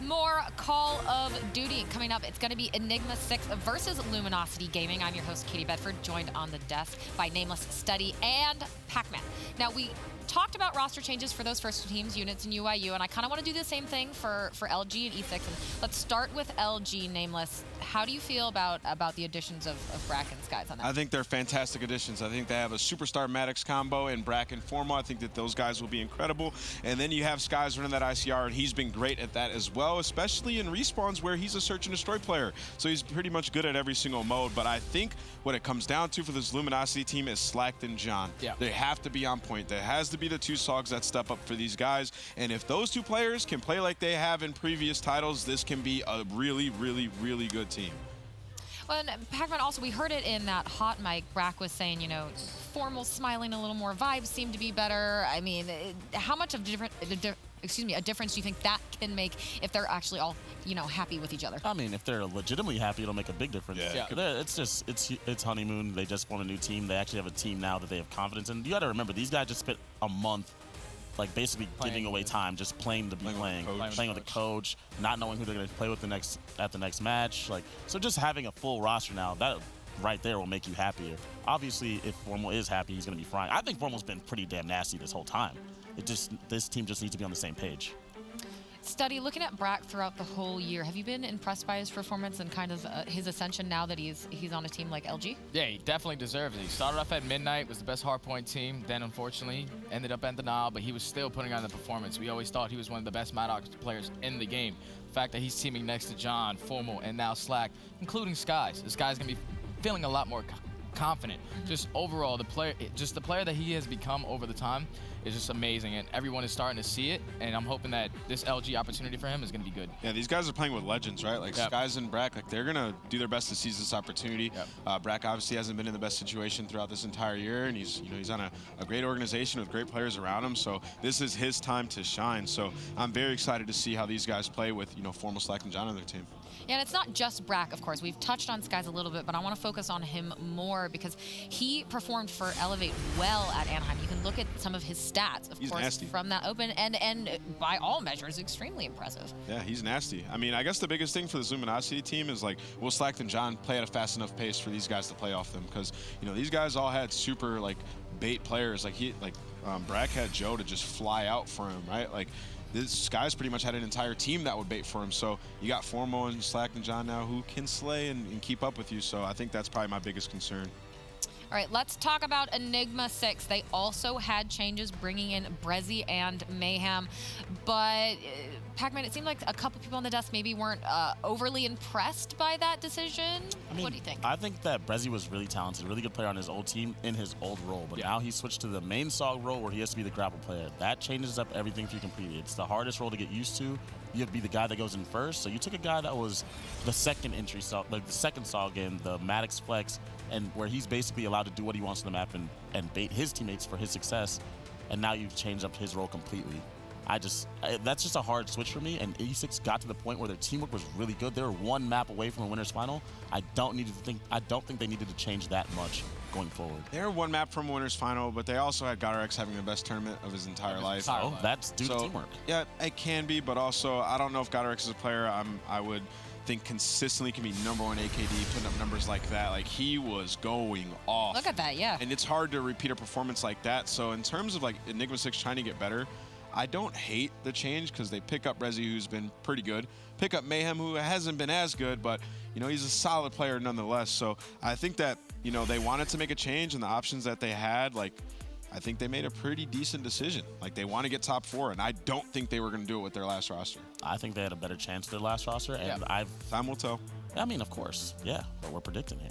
More Call of Duty coming up. It's going to be Enigma6 versus Luminosity Gaming. I'm your host, Katie Bedford, joined on the desk by Nameless Study and Pac-Man. Now, we talked about roster changes for those first two teams, Units and UIU, and I kind of want to do the same thing for LG and E6. And let's start with LG, Nameless. How do you feel about the additions of Brack and Skies on that? I think they're fantastic additions. I think they have a superstar Maddox combo and Brack and Formal. I think that those guys will be incredible. And then you have Skies running that ICR, and he's been great at that as well, especially in respawns where he's a search and destroy player. So he's pretty much good at every single mode. But I think what it comes down to for this Luminosity team is Slacked and John. Yeah. They have to be on point. There has to be the two Sogs that step up for these guys. And if those two players can play like they have in previous titles, this can be a really, really, really good team. Well, and Pac-Man, also, we heard it in that hot mic. Brack was saying, you know, Formal smiling a little more, vibes seem to be better. I mean, how much of a difference do you think that can make if they're actually all, you know, happy with each other? I mean, if they're legitimately happy, it'll make a big difference. Yeah. It's honeymoon. They just won a new team. They actually have a team now that they have confidence in. You got to remember, these guys just spent a month like basically giving away time, just playing to be playing with the coach, not knowing who they're going to play with at the next match. Like, so just having a full roster now, that right there will make you happier. Obviously, if Formal is happy, he's going to be frying. I think Formal's been pretty damn nasty this whole time. This team just needs to be on the same page. Study, looking at Brack throughout the whole year, have you been impressed by his performance and kind of his ascension now that he's on a team like LG? Yeah, he definitely deserves it. He started off at Midnight, was the best hardpoint team, then unfortunately ended up at the Nile, but he was still putting on the performance. We always thought he was one of the best Maddox players in the game. The fact that he's teaming next to John, Formal, and now Slack, including Skies. This guy's going to be feeling a lot more confident. Just overall, the player that he has become over the time is just amazing, and everyone is starting to see it, and I'm hoping that this LG opportunity for him is going to be good. Yeah, these guys are playing with legends, right? Like Skies and Brack, like they're going to do their best to seize this opportunity. Brack obviously hasn't been in the best situation throughout this entire year, and he's on a great organization with great players around him, so this is his time to shine. So I'm very excited to see how these guys play with, Formal, Slack, and John on their team. Yeah, and it's not just Brack, of course. We've touched on Skies a little bit, but I want to focus on him more because he performed for Elevate well at Anaheim. You can look at some of his stats, of course, nasty from that open, and by all measures, extremely impressive. Yeah, he's nasty. I mean, I guess the biggest thing for this Luminosity team is, like, will Slack and John play at a fast enough pace for these guys to play off them? Because, these guys all had super, like, bait players. Like, Brack had Joe to just fly out for him, right? Like, this guy's pretty much had an entire team that would bait for him. So you got Formal and Slack and John now who can slay and keep up with you. So I think that's probably my biggest concern. All right, let's talk about Enigma6. They also had changes, bringing in Brezzy and Mayhem. But, Pac-Man, it seemed like a couple people on the desk maybe weren't overly impressed by that decision. I mean, what do you think? I think that Brezzy was really talented, really good player on his old team in his old role. But now he switched to the main Sog role where he has to be the grapple player. That changes up everything for you completely. It's the hardest role to get used to. You have to be the guy that goes in first. So you took a guy that was the second entry Sog, like the second Sog in the Maddox Flex, and where he's basically allowed to do what he wants on the map and bait his teammates for his success, and now you've changed up his role completely. That's just a hard switch for me, and E6 got to the point where their teamwork was really good. They were one map away from a winner's final. I don't think they needed to change that much going forward. They're one map from a winner's final, but they also had GodRx having the best tournament of his entire life. Oh, that's due to teamwork. Yeah, it can be, but also I don't know if GodRx is a player I would think consistently can be #1 AKD, putting up numbers like that. Like, he was going off. Look at that, yeah. And it's hard to repeat a performance like that. So in terms of, like, Enigma6 trying to get better, I don't hate the change because they pick up Brezzy, who's been pretty good. Pick up Mayhem, who hasn't been as good, but, he's a solid player nonetheless. So I think that, they wanted to make a change, and the options that they had, like, I think they made a pretty decent decision. Like, they want to get top 4, and I don't think they were going to do it with their last roster. I think they had a better chance with their last roster, and time will tell. I mean, of course, yeah, but we're predicting here.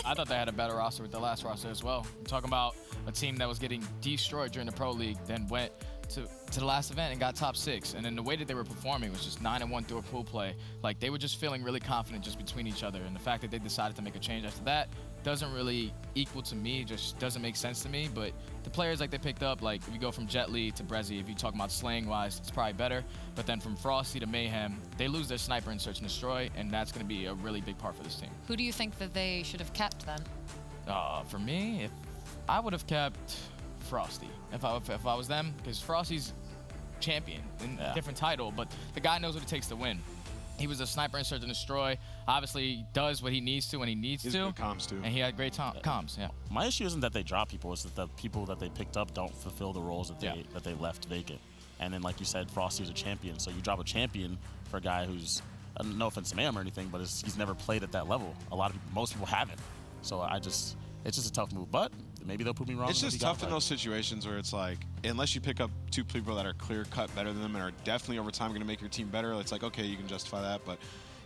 I thought they had a better roster with the last roster as well. I'm talking about a team that was getting destroyed during the Pro League, then went to the last event and got top 6. And then the way that they were performing was just 9-1 through a pool play. Like, they were just feeling really confident just between each other. And the fact that they decided to make a change after that doesn't really equal to me, just doesn't make sense to me. But the players like they picked up, like if you go from Jet Li to Brezzy, if you talk about slaying-wise, it's probably better. But then from Frosty to Mayhem, they lose their sniper in Search and Destroy, and that's going to be a really big part for this team. Who do you think that they should have kept then? For me, I would have kept Frosty if I was them, because Frosty's champion in a different title, but the guy knows what it takes to win. He was a sniper in Search and Destroy. Obviously, does what he needs to when he needs to. Good comms, too. And he had great comms, yeah. My issue isn't that they drop people, it's that the people that they picked up don't fulfill the roles that they left vacant. And then, like you said, Frosty was a champion. So you drop a champion for a guy who's, no offense to Mam or anything, but he's never played at that level. Most people haven't. So it's just a tough move. But maybe they'll prove me wrong. It's just tough in those situations where it's like, unless you pick up 2 people that are clear-cut better than them and are definitely over time going to make your team better, it's like, okay, you can justify that. But,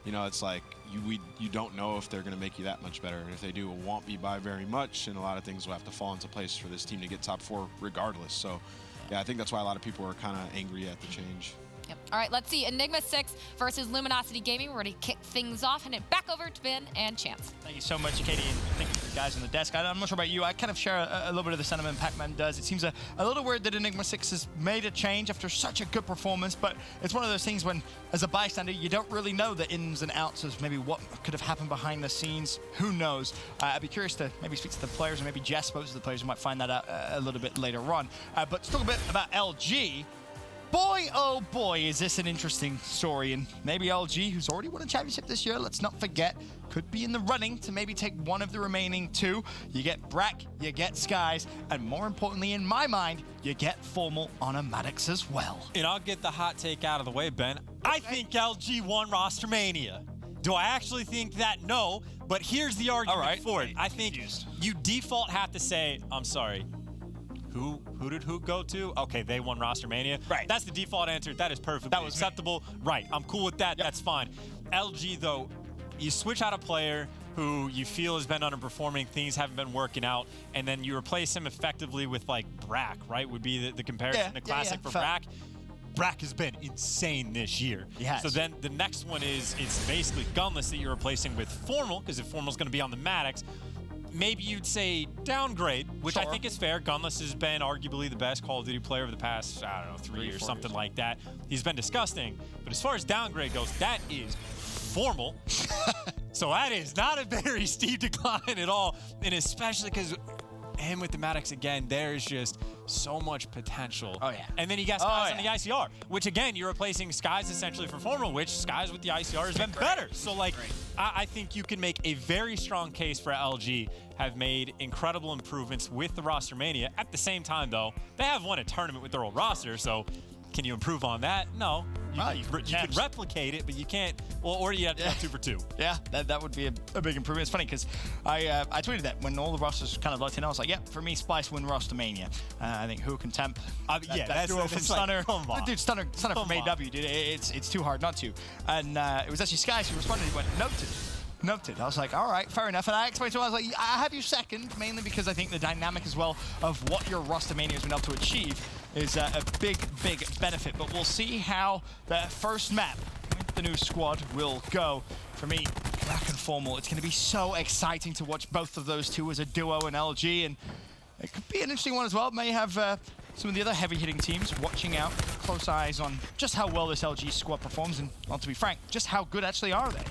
you know, it's like you don't know if they're going to make you that much better. And if they do, it won't be by very much. And a lot of things will have to fall into place for this team to get top 4 regardless. So, yeah, I think that's why a lot of people are kind of angry at the change. Yep. All right, let's see. Enigma6 versus Luminosity Gaming. We're going to kick things off, and it back over to Ben and Chance. Thank you so much, Katie, and thank you to the guys on the desk. I'm not sure about you. I kind of share a little bit of the sentiment Pac-Man does. It seems a little weird that Enigma6 has made a change after such a good performance, but it's one of those things when, as a bystander, you don't really know the ins and outs of maybe what could have happened behind the scenes. Who knows? I'd be curious to maybe speak to the players, or maybe Jess spoke to the players who might find that out a little bit later on. But let's talk a bit about LG. Boy, oh boy, is this an interesting story. And maybe LG, who's already won a championship this year, let's not forget, could be in the running to maybe take one of the remaining 2. You get Brack, you get Skies, and more importantly, in my mind, you get Formal on a Maddox as well. And I'll get the hot take out of the way, Ben. I think LG won Roster Mania. Do I actually think that? No, but here's the argument for it. I think you default have to say, I'm sorry, who did who go to? Okay, they won Roster Mania. Right. That's the default answer. That is perfectly acceptable. Right, I'm cool with that. Yep. That's fine. LG, though, you switch out a player who you feel has been underperforming, things haven't been working out, and then you replace him effectively with, like, Brack, right, would be the comparison, the classic for Brack. Brack has been insane this year. Yes. So then the next one is it's basically Gunless that you're replacing with Formal, because if Formal's going to be on the Maddox, maybe you'd say downgrade, which I think is fair. Gunless has been arguably the best Call of Duty player of the past, I don't know, 3 years, something like that. He's been disgusting. But as far as downgrade goes, that is Formal. So that is not a very steep decline at all. And especially because him with the Maddox again, there's just so much potential. Oh, yeah. And then you got Skies on the ICR, which again, you're replacing Skies essentially for Formal, which Skies with the ICR has been better. So like, I think you can make a very strong case for LG have made incredible improvements with the Roster Mania. At the same time, though, they have won a tournament with their old roster, so can you improve on that? No. You can replicate it, but you can't. Well, or you have to go 2 for 2. Yeah, that would be a big improvement. It's funny because I tweeted that when all the rosters kind of locked in. I was like, yeah, for me, Spice win Roster Mania. I think Hook and Temp. That duo from Stunner. Like, dude, Stunner from AW, dude. It's too hard not to. And it was actually Skies who responded. He went, noted. I was like, all right, fair enough. And I explained to him, I was like, I have you second, mainly because I think the dynamic as well of what your Roster Mania has been able to achieve is a big benefit. But we'll see how the first map with the new squad will go. For me, Brack and Formal, it's going to be so exciting to watch both of those two as a duo in LG. And it could be an interesting one as well. It may have some of the other heavy-hitting teams watching out, close eyes on just how well this LG squad performs. And, well, to be frank, just how good actually are they?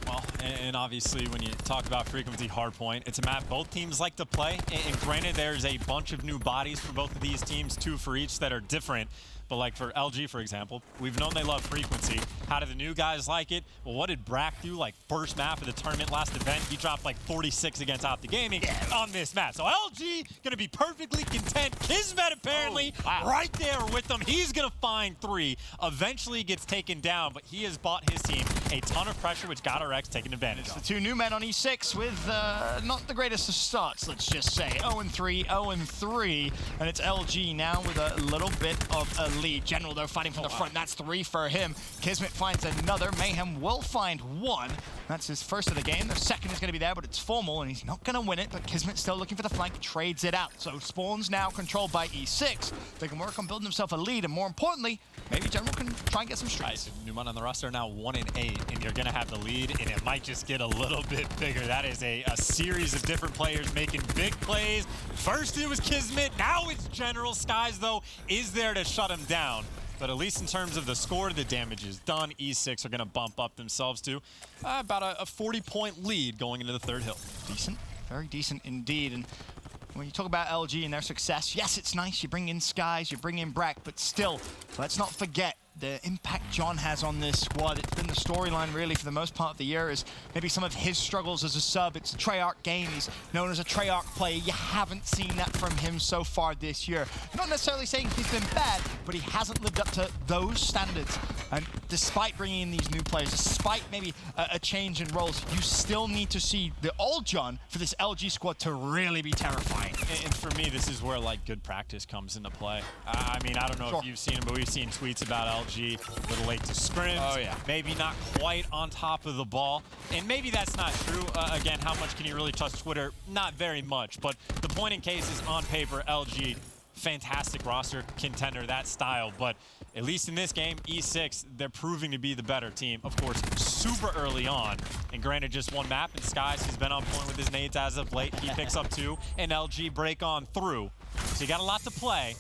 Well, and obviously when you talk about frequency hardpoint, it's a map both teams like to play. And granted, there's a bunch of new bodies for both of these teams, 2 for each that are different. But like for LG, for example, we've known they love frequency. How do the new guys like it? Well, what did Brack do? Like first map of the tournament last event, he dropped like 46 against Optic Gaming on this map. So LG gonna be perfectly content. Kismet apparently right there with them. He's gonna find 3. Eventually gets taken down, but he has bought his team a ton of pressure, which got RX taking advantage of. The 2 new men on E6 with not the greatest of starts, let's just say. 0-3, 0-3, and it's LG now with a little bit of a lead. General, though, fighting from the front. That's 3 for him. Kismet finds another. Mayhem will find 1. That's his first of the game. The second is going to be there, but it's Formal, and he's not going to win it, but Kismet still looking for the flank, trades it out. So Spawn's now controlled by E6. They can work on building themselves a lead, and more importantly, maybe General can try and get some streaks. New man on the roster now 1-8, and you're going to have the lead, and it might just get a little bit bigger. That is a series of different players making big plays. First it was Kismet, now it's General. Skies, though, is there to shut him down. But at least in terms of the score, the damage is done. E6 are going to bump up themselves to about a 40-point lead going into the 3rd hill. Decent, very decent indeed. And when you talk about LG and their success, yes, it's nice. You bring in Skies, you bring in Brack, but still, let's not forget the impact John has on this squad. It's been the storyline really for the most part of the year, is maybe some of his struggles as a sub. It's a Treyarch game. He's known as a Treyarch player. You haven't seen that from him so far this year. Not necessarily saying he's been bad, but he hasn't lived up to those standards. And despite bringing in these new players, despite maybe a change in roles, you still need to see the old John for this LG squad to really be terrifying. And for me, this is where like good practice comes into play. I mean, I don't know if you've seen him, but we've seen tweets about LG, a little late to scrims, maybe not quite on top of the ball. And maybe that's not true. Again, how much can you really trust Twitter? Not very much, but the point in case is on paper, LG, fantastic roster contender, that style, but at least in this game, E6, they're proving to be the better team. Of course, super early on, and granted just one map, and Skies, he's been on point with his nades as of late. He picks up 2, and LG break on through. So you got a lot to play,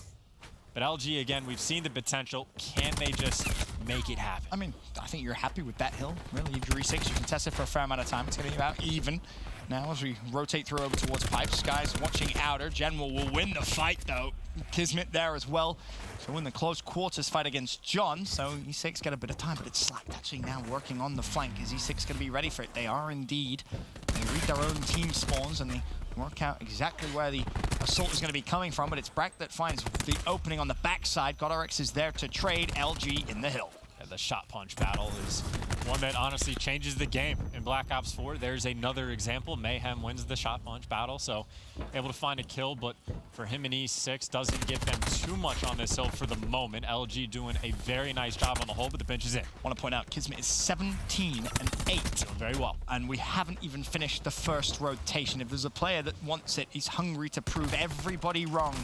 but LG, again, we've seen the potential. Can they just make it happen? I mean, I think you're happy with that hill. Really, you're E6, you can test it for a fair amount of time. It's going to be about even. Now as we rotate through over towards Pipes, Skies watching outer. General will win the fight though. Kismet there as well. So in the close quarters fight against John, so E6 get a bit of time, but it's Slack actually now working on the flank. Is E6 going to be ready for it? They are indeed. They read their own team spawns and they work out exactly where the assault is going to be coming from, but it's Brack that finds the opening on the backside. GodRx is there to trade LG in the hill. Yeah, the shot punch battle is one that honestly changes the game. In Black Ops 4, there's another example. Mayhem wins the shot punch battle, so able to find a kill, but for him and E6 doesn't give them too much on this hill for the moment. LG doing a very nice job on the hole, but the pinch is in. I want to point out, Kismet is 17-8. Doing very well. And we haven't even finished the first rotation. If there's a player that wants it, he's hungry to prove everybody wrong.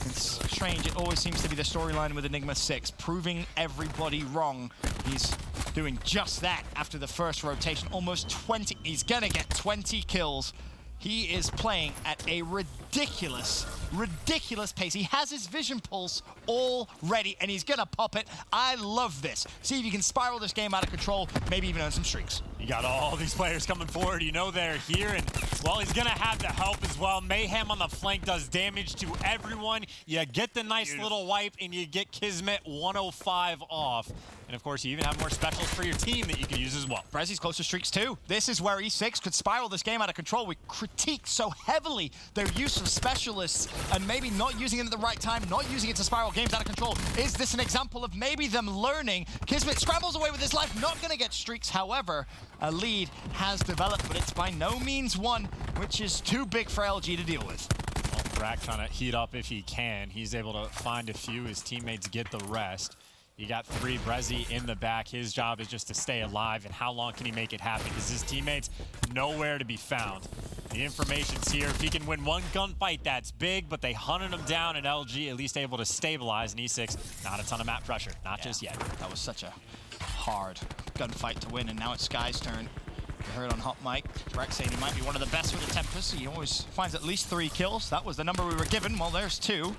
It's strange, it always seems to be the storyline with Enigma6, proving everybody wrong. He's doing just that after the first rotation, almost 20, he's gonna get 20 kills. He is playing at a ridiculous pace. He has his vision pulse already, and he's gonna pop it. I love this. See if you can spiral this game out of control, maybe even earn some streaks. You got all these players coming forward. You know they're here, and, well, he's going to have the help as well. Mayhem on the flank does damage to everyone. You get the nice little wipe, and you get Kismet 105 off. And, of course, you even have more specials for your team that you can use as well. Brezi's close to streaks, too. This is where E6 could spiral this game out of control. We critiqued so heavily their use of specialists and maybe not using it at the right time, not using it to spiral games out of control. Is this an example of maybe them learning? Kismet scrambles away with his life, not going to get streaks, however. A lead has developed, but it's by no means one, which is too big for LG to deal with. Well, Brack trying to heat up if he can. He's able to find a few. His teammates get the rest. You got 3, Brezi in the back. His job is just to stay alive, and how long can he make it happen? Because his teammates nowhere to be found. The information's here. If he can win one gunfight, that's big, but they hunted him down, and LG at least able to stabilize, and E6, not a ton of map pressure. Not just yet. That was such a hard gunfight to win, and now it's Sky's turn. You heard on Hot Mic, Brack saying he might be one of the best with the Tempest. He always finds at least 3 kills. That was the number we were given. Well, there's 2,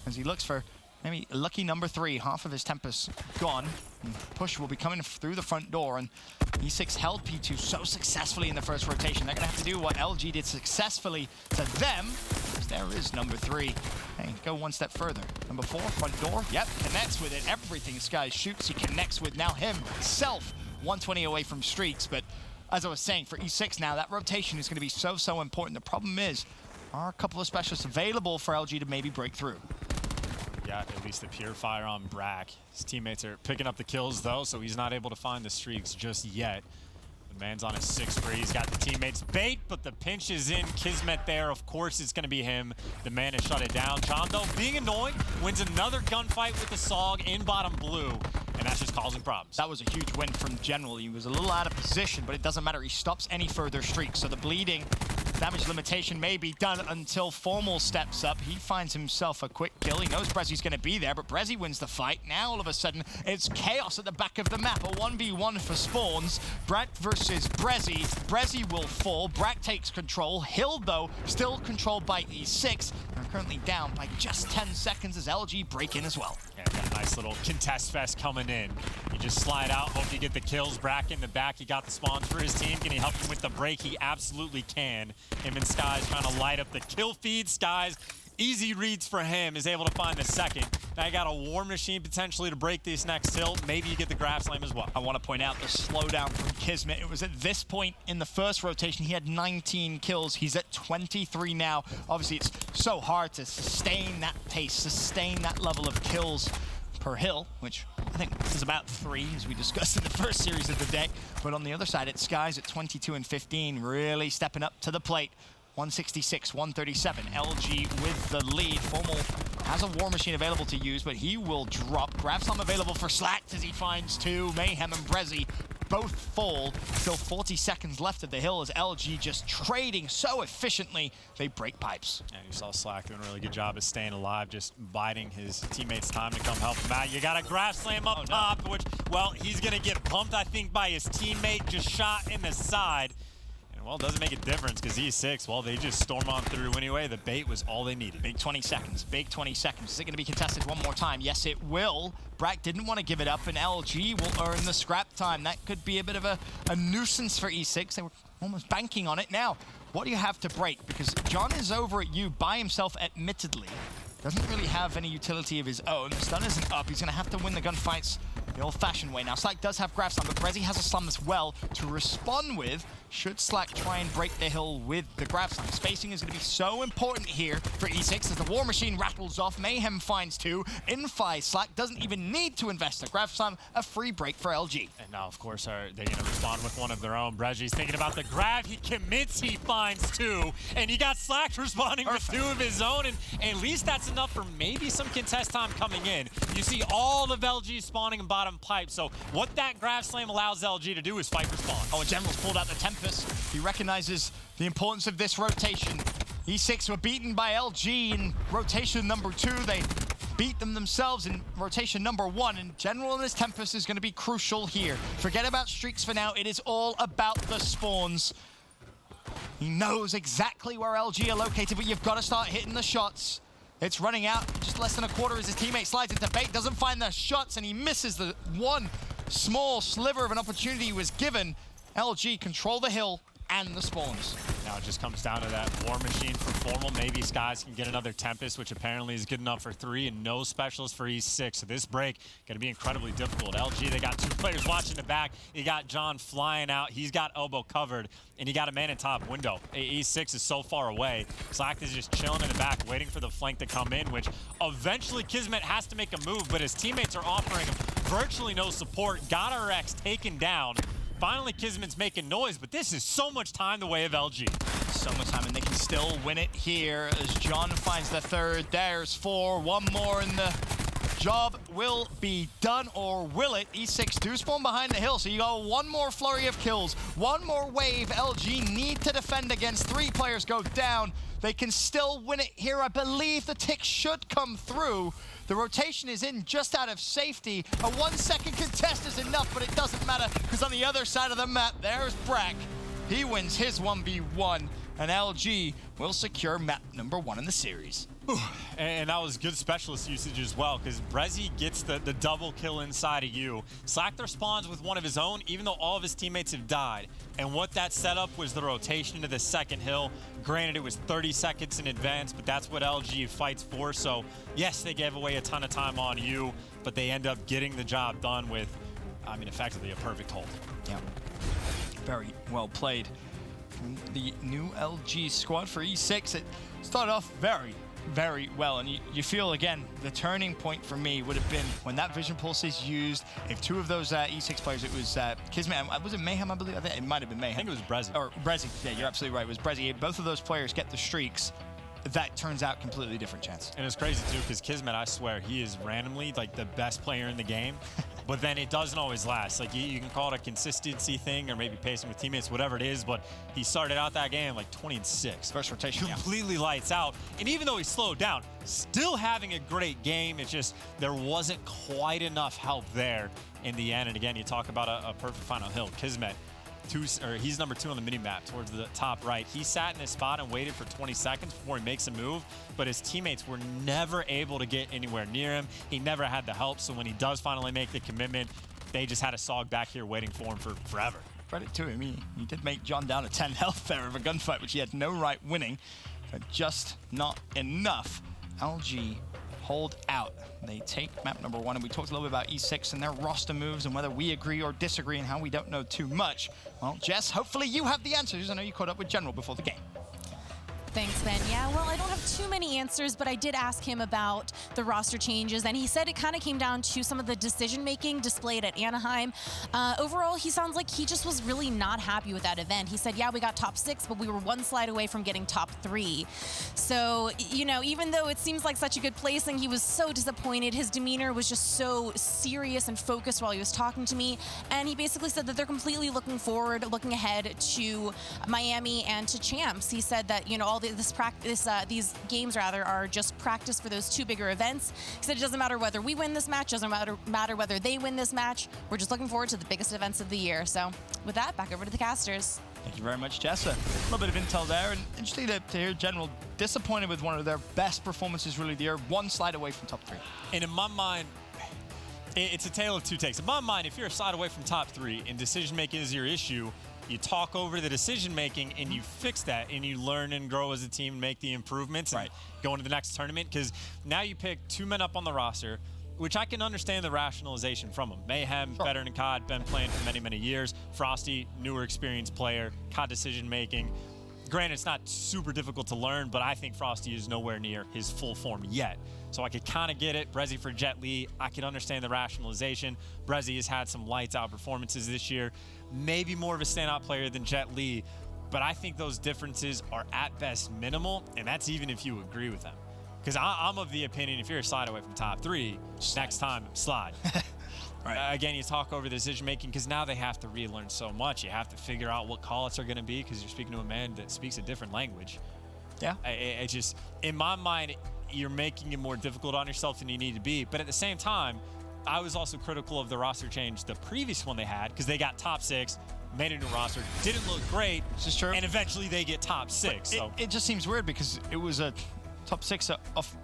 as he looks for maybe lucky number 3. Half of his Tempest gone. And push will be coming through the front door, and E6 held P2 so successfully in the first rotation. They're going to have to do what LG did successfully to them. There is number 3. Hey, go one step further. Number 4, front door. Yep, connects with it. Everything Sky shoots, he connects with. Now himself, 120 away from streaks. But as I was saying, for E6 now, that rotation is going to be so important. The problem is, are a couple of specialists available for LG to maybe break through? Yeah, at least the Purifier on Brack. His teammates are picking up the kills, though, so he's not able to find the streaks just yet. The man's on his 6 free. He's got the teammates bait, but the pinch is in. Kismet there. Of course, it's going to be him. The man has shut it down. John, though, being annoying, wins another gunfight with the SOG in bottom blue, and that's just causing problems. That was a huge win from General. He was a little out of position, but it doesn't matter. He stops any further streaks, so the bleeding damage limitation may be done until Formal steps up. He finds himself a quick kill. He knows Brezi's going to be there, but Brezi wins the fight. Now, all of a sudden, it's chaos at the back of the map. A 1v1 for spawns. Brack versus Brezi. Brezi will fall. Brack takes control. Hill, though, still controlled by E6. They're currently down by just 10 seconds as LG break in as well. Yeah, got a nice nice little contest fest coming in. You just slide out, hope you get the kills. Brack in the back, he got the spawns for his team. Can he help him with the break? He absolutely can. Him and Sky's trying to light up the kill feed. Sky's easy reads for him, is able to find the second. Now you got a War Machine potentially to break this next hill. Maybe you get the Grab Slam as well. I want to point out the slowdown from Kismet. It was at this point in the first rotation, he had 19 kills. He's at 23 now. Obviously, it's so hard to sustain that pace, sustain that level of kills per hill, which I think is about 3, as we discussed in the first series of the day. But on the other side, it's Skies at 22 and 15, really stepping up to the plate. 166, 137. LG with the lead. Formal has a War Machine available to use, but he will drop. Grab Slam available for Slacked as he finds 2. Mayhem and Brezzy both fall. Still 40 seconds left of the hill as LG just trading so efficiently. They break pipes. And you saw Slack doing a really good job of staying alive, just biding his teammates time to come help him out. You got a Grab Slam up top, which, well, he's going to get pumped, I think, by his teammate. Just shot in the side. Well, it doesn't make a difference because E6, well, they just storm on through anyway. The bait was all they needed. Big 20 seconds, big 20 seconds. Is it going to be contested one more time? Yes, it will. Brack didn't want to give it up, and LG will earn the scrap time. That could be a bit of a nuisance for E6. They were almost banking on it. Now, what do you have to break? Because John is over at you by himself, admittedly. Doesn't really have any utility of his own. The stun isn't up. He's going to have to win the gunfights the old-fashioned way. Now, Slack does have Grab Slam, but Brezzy has a slum as well to respond with. Should Slack try and break the hill with the Grab Slam? Spacing is going to be so important here for E6 as the War Machine rattles off. Mayhem finds 2. Infi, Slack doesn't even need to invest a Grab Slam, a free break for LG. And now, of course, are they going to respond with one of their own? Brezzy's thinking about the grab. He commits, he finds 2. And you got Slack responding with 2 of his own. And at least that's enough for maybe some contest time coming in. You see all of LG spawning in bottom pipe. So what that Grab Slam allows LG to do is fight for spawn. Oh, and General's pulled out the Tempest. He recognizes the importance of this rotation. E6 were beaten by LG in rotation number 2. They beat them themselves in rotation number 1, and General and his Tempest is going to be crucial here. Forget about streaks for now. It is all about the spawns. He knows exactly where LG are located, but you've got to start hitting the shots. It's running out just less than a quarter as his teammate slides into bait, doesn't find the shots, and he misses the one small sliver of an opportunity he was given. LG control the hill and the spawns. Now it just comes down to that War Machine for Formal. Maybe Skies can get another Tempest, which apparently is good enough for 3, and no specialist for E6. So this break going to be incredibly difficult. LG, they got 2 players watching the back. You got John flying out. He's got elbow covered, and you got a man in top window. E6 is so far away. Slack is just chilling in the back, waiting for the flank to come in, which eventually Kismet has to make a move, but his teammates are offering him virtually no support. Got our X taken down. Finally, Kismet's making noise, but this is so much time the way of LG. So much time, and they can still win it here as John finds the 3rd. There's 4. One more, and the job will be done, or will it? E6 do spawn behind the hill, so you got one more flurry of kills. One more wave. LG need to defend against 3 players go down. They can still win it here. I believe the tick should come through. The rotation is in just out of safety. A 1-second contest is enough, but it doesn't matter because on the other side of the map, there's Brack. He wins his 1v1, and LG will secure map number 1 in the series. And that was good specialist usage as well, because Brezzy gets the double kill inside of you. Slack responds with one of his own, even though all of his teammates have died. And what that set up was the rotation to the second hill. Granted, it was 30 seconds in advance, but that's what LG fights for. So, yes, they gave away a ton of time on you, but they end up getting the job done with, I mean, effectively a perfect hold. Yeah, very well played. The new LG squad for E6, it started off very well, and you feel again the turning point for me would have been when that vision pulse is used. If 2 of those E6 players, it was Kismet, was it Mayhem, I believe? I think it might have been Mayhem. I think it was Brezzy. Or Brezzy, yeah, you're absolutely right, it was Brezzy. If both of those players get the streaks, that turns out completely different chance. And it's crazy too, because Kismet, I swear, he is randomly like the best player in the game. But then it doesn't always last. Like you can call it a consistency thing or maybe pacing with teammates, whatever it is, but he started out that game like 20 and 6. First rotation, completely lights out. And even though he slowed down, still having a great game. It's just there wasn't quite enough help there in the end. And again, you talk about a perfect final hill. Kismet, he's number 2 on the mini map towards the top right. He sat in his spot and waited for 20 seconds before he makes a move, but his teammates were never able to get anywhere near him. He never had the help, so when he does finally make the commitment, they just had a Sog back here waiting for him for forever. Credit to him, he did make John down to 10 health there of a gunfight, which he had no right winning, but just not enough. LG hold out. They take map number 1, and we talked a little bit about E6 and their roster moves and whether we agree or disagree and how we don't know too much. Well, Jess, hopefully you have the answers. I know you caught up with General before the game. Thanks, Ben. Yeah, well, I don't have too many answers, but I did ask him about the roster changes, and he said it kind of came down to some of the decision-making displayed at Anaheim. Overall, he sounds like he just was really not happy with that event. He said, yeah, we got top 6, but we were 1 slide away from getting top 3. So, you know, even though it seems like such a good placing, he was so disappointed. His demeanor was just so serious and focused while he was talking to me, and he basically said that they're completely looking forward, looking ahead to Miami and to Champs. He said that, you know, all these games rather are just practice for those 2 bigger events. He said it doesn't matter whether we win this match, doesn't matter whether they win this match. We're just looking forward to the biggest events of the year. So with that, back over to the casters. Thank you very much, Jessa. A little bit of intel there, and interesting to hear General disappointed with one of their best performances really the year, 1 slide away from top 3. And in my mind, it's a tale of 2 takes. In my mind, if you're a slide away from top 3 and decision-making is your issue, you talk over the decision-making and you fix that and you learn and grow as a team and make the improvements and go into the next tournament. Because now you pick 2 men up on the roster, which I can understand the rationalization from them. Mayhem, veteran, COD, been playing for many, many years. Frosty, newer experienced player, COD decision-making. Granted, it's not super difficult to learn, but I think Frosty is nowhere near his full form yet. So I could kind of get it. Brezzy for Jet Li, I can understand the rationalization. Brezzy has had some lights-out performances this year. Maybe more of a standout player than Jet Li, but I think those differences are at best minimal, and that's even if you agree with them. Because I'm of the opinion, if you're a slide away from top 3, next time, slide. Again, you talk over the decision-making because now they have to relearn so much. You have to figure out what call-outs are going to be because you're speaking to a man that speaks a different language. Yeah. I just, in my mind, you're making it more difficult on yourself than you need to be. But at the same time, I was also critical of the roster change the previous one they had because they got top 6, made a new roster, didn't look great. This is true. And eventually they get top 6. So it just seems weird because it was a top 6 of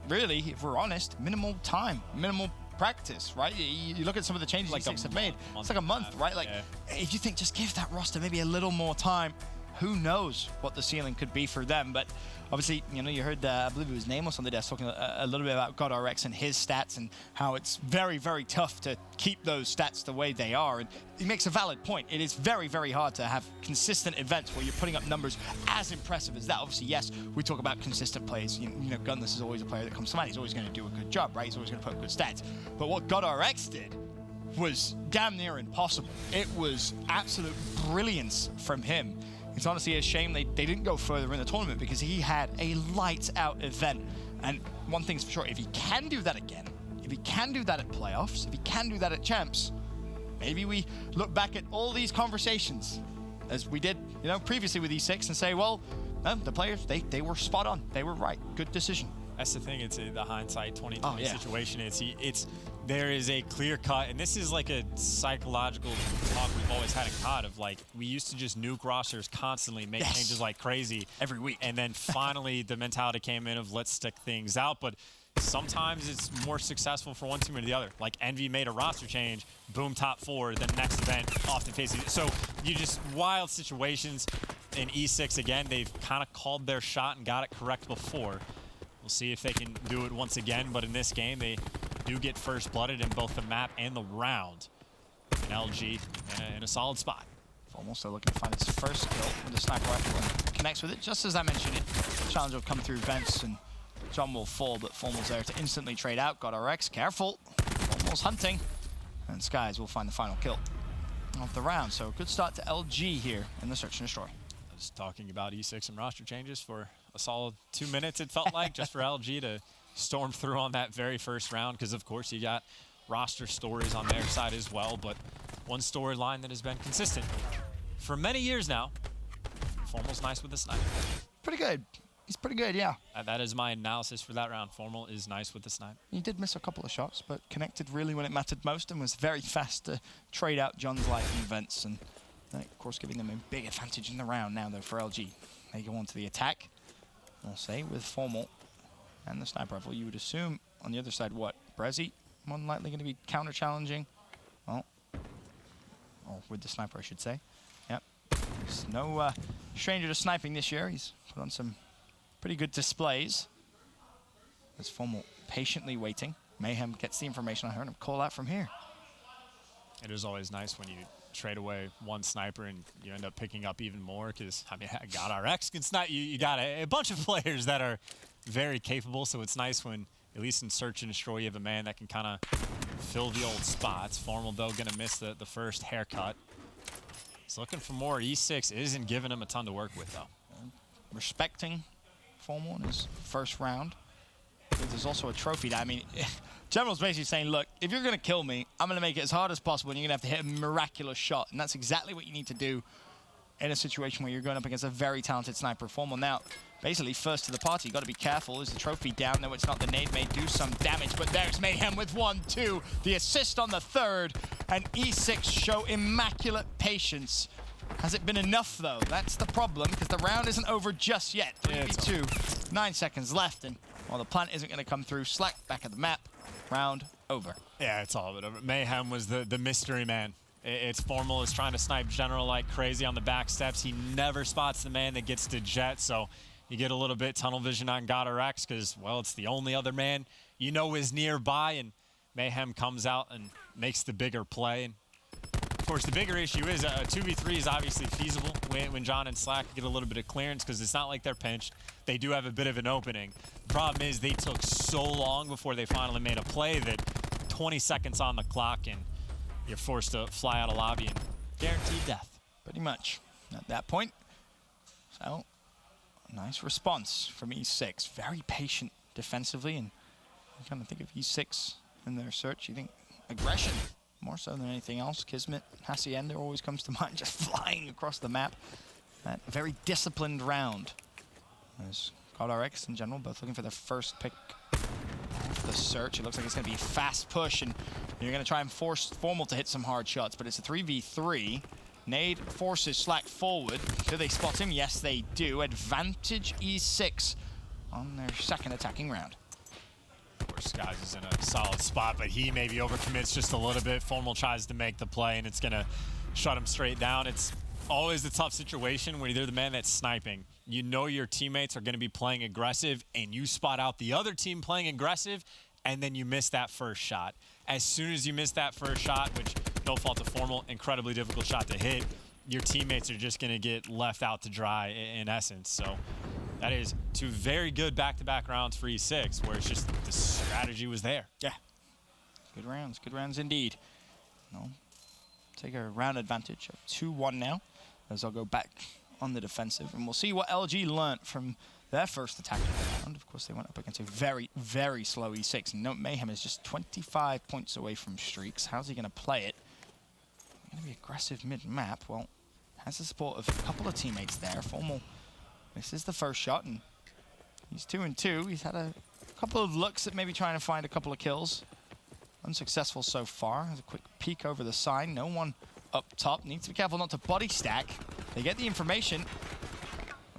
really, if we're honest, minimal time, minimal practice, right? You look at some of the changes like E6 have made. It's like a month, right? Like, if you think just give that roster maybe a little more time, who knows what the ceiling could be for them. But obviously, you know, you heard, I believe it was Nameless on the desk talking a little bit about GodRx and his stats and how it's very, very tough to keep those stats the way they are. And he makes a valid point. It is very, very hard to have consistent events where you're putting up numbers as impressive as that. Obviously, yes, we talk about consistent plays. You know, Gunless is always a player that comes to mind. He's always going to do a good job, right? He's always going to put up good stats. But what GodRx did was damn near impossible. It was absolute brilliance from him. It's honestly a shame they didn't go further in the tournament because he had a lights-out event. And one thing's for sure, if he can do that again, if he can do that at playoffs, if he can do that at champs, maybe we look back at all these conversations as we did, you know, previously with E6 and say, well, no, the players, they were spot on. They were right. Good decision. That's the thing. It's the hindsight 2020 situation. There is a clear cut, and this is like a psychological talk we've always had in COD of like, we used to just nuke rosters constantly, make changes like crazy. Every week. And then finally the mentality came in of let's stick things out. But sometimes it's more successful for one team or the other. Like Envy made a roster change, boom, top 4, then next event often faces it. So you just, wild situations. In E6 again, they've kind of called their shot and got it correct before. We'll see if they can do it once again, but in this game, they do get first blooded in both the map and the round. And LG in a solid spot. Almost still looking to find its first kill with the sniper rifle and connects with it. Just as I mentioned it, challenge will come through vents and John will fall, but Formal's there to instantly trade out. GodRx, careful. Formal's hunting. And Skies will find the final kill of the round. So good start to LG here in the search and destroy. I was talking about E6 and roster changes for a solid 2 minutes, it felt like, just for LG to storm through on that very first round, because of course you got roster stories on their side as well, but one storyline that has been consistent for many years now. Formal's nice with the sniper. Pretty good. He's pretty good, yeah. That is my analysis for that round. Formal is nice with the snipe. He did miss a couple of shots, but connected really when it mattered most and was very fast to trade out John's life in vents and That, of course, giving them a big advantage in the round now, though, for LG. They go on to the attack, we'll say, with Formal and the sniper rifle. You would assume on the other side, what? Brezzy, more than likely going to be counter-challenging. Well, or with the sniper, I should say. Yep. There's no stranger to sniping this year. He's put on some pretty good displays. There's Formal patiently waiting. Mayhem gets the information. I heard him call out from here. It is always nice when you trade away one sniper and you end up picking up even more because, I mean, GodRx can snipe. You got a bunch of players that are very capable, so it's nice when, at least in Search and Destroy, you have a man that can kind of fill the old spots. Formal, though, going to miss the first haircut. He's looking for more. E6 isn't giving him a ton to work with, though. Respecting Formal in his first round. There's also a trophy that, I mean, General's basically saying, look, if you're going to kill me, I'm going to make it as hard as possible, and you're going to have to hit a miraculous shot. And that's exactly what you need to do in a situation where you're going up against a very talented sniper. Formal now, basically first to the party. You've got to be careful. Is the trophy down? No, it's not. The nade may do some damage, but there's Mayhem with 1-2. The assist on the third, and E6 show immaculate patience. Has it been enough, though? That's the problem, because the round isn't over just yet. 3v2, 9 seconds left, and while the plant isn't going to come through, Slack back at the map. Round over. Yeah, it's all but over. Mayhem was the mystery man. It's Formal is trying to snipe General like crazy on the back steps. He never spots the man that gets to jet, so you get a little bit tunnel vision on GodRx because, well, it's the only other man you know is nearby, and Mayhem comes out and makes the bigger play. And of course, the bigger issue is a 2v3 is obviously feasible when John and Slack get a little bit of clearance because it's not like they're pinched. They do have a bit of an opening. The problem is they took so long before they finally made a play that 20 seconds on the clock and you're forced to fly out of lobby and guaranteed death. Pretty much at that point. So, nice response from E6. Very patient defensively, and you kind of think of E6 in their search. You think aggression more so than anything else. Kismet, Hacienda always comes to mind, just flying across the map. That very disciplined round. There's GodRx in general, both looking for their first pick of the search. It looks like it's going to be a fast push, and you're going to try and force Formal to hit some hard shots, but it's a 3v3. Nade forces Slack forward. Do they spot him? Yes, they do. Advantage E6 on their second attacking round. Of course, Skies is in a solid spot, but he maybe overcommits just a little bit. Formal tries to make the play, and it's going to shut him straight down. It's always a tough situation when you're the man that's sniping. You know your teammates are going to be playing aggressive, and you spot out the other team playing aggressive, and then you miss that first shot. As soon as you miss that first shot, which, no fault of Formal, incredibly difficult shot to hit, your teammates are just going to get left out to dry in essence. So that is two very good back-to-back rounds for E6, where it's just the strategy was there. Yeah. Good rounds indeed. No, take a round advantage of 2-1 now, as I'll go back on the defensive, and we'll see what LG learnt from their first attack of the round. Of course, they went up against a very, very slow E6, and no, Mayhem is just 25 points away from streaks. How's he going to play it? Going to be aggressive mid-map. Well, has the support of a couple of teammates there. Formal misses the first shot, and he's 2-2. He's had a couple of looks at maybe trying to find a couple of kills. Unsuccessful so far. Has a quick peek over the sign. No one up top. Needs to be careful not to body stack. They get the information.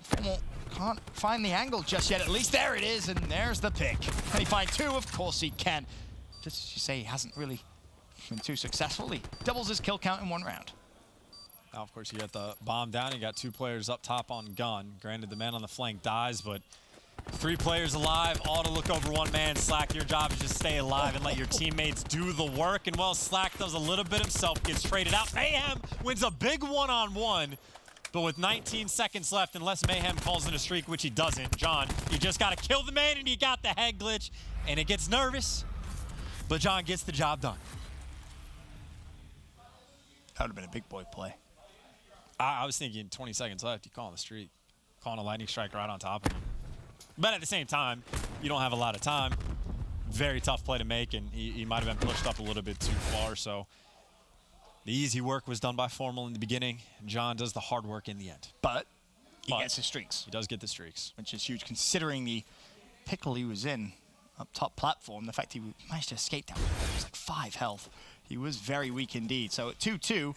Formal can't find the angle just yet. At least there it is, and there's the pick. Can he find two? Of course he can. Just as you say, he hasn't really been too successful. He doubles his kill count in one round. Now, of course, you got the bomb down. You got two players up top on gun. Granted, the man on the flank dies, but 3 players alive, all to look over one man. Slack, your job is just stay alive and let your teammates do the work. And, well, Slack does a little bit himself, gets traded out. Mayhem wins a big one-on-one. But with 19 seconds left, unless Mayhem calls in a streak, which he doesn't, John, you just got to kill the man, and you got the head glitch. And it gets nervous, but John gets the job done. That would have been a big boy play. I was thinking 20 seconds left, you call the streak. Calling a lightning strike right on top of him. But at the same time, you don't have a lot of time. Very tough play to make, and he might have been pushed up a little bit too far. So the easy work was done by Formal in the beginning. John does the hard work in the end. But he gets his streaks. He does get the streaks. Which is huge, considering the pickle he was in up top platform. The fact he managed to escape that, it was like 5 health. He was very weak indeed. So at 2-2,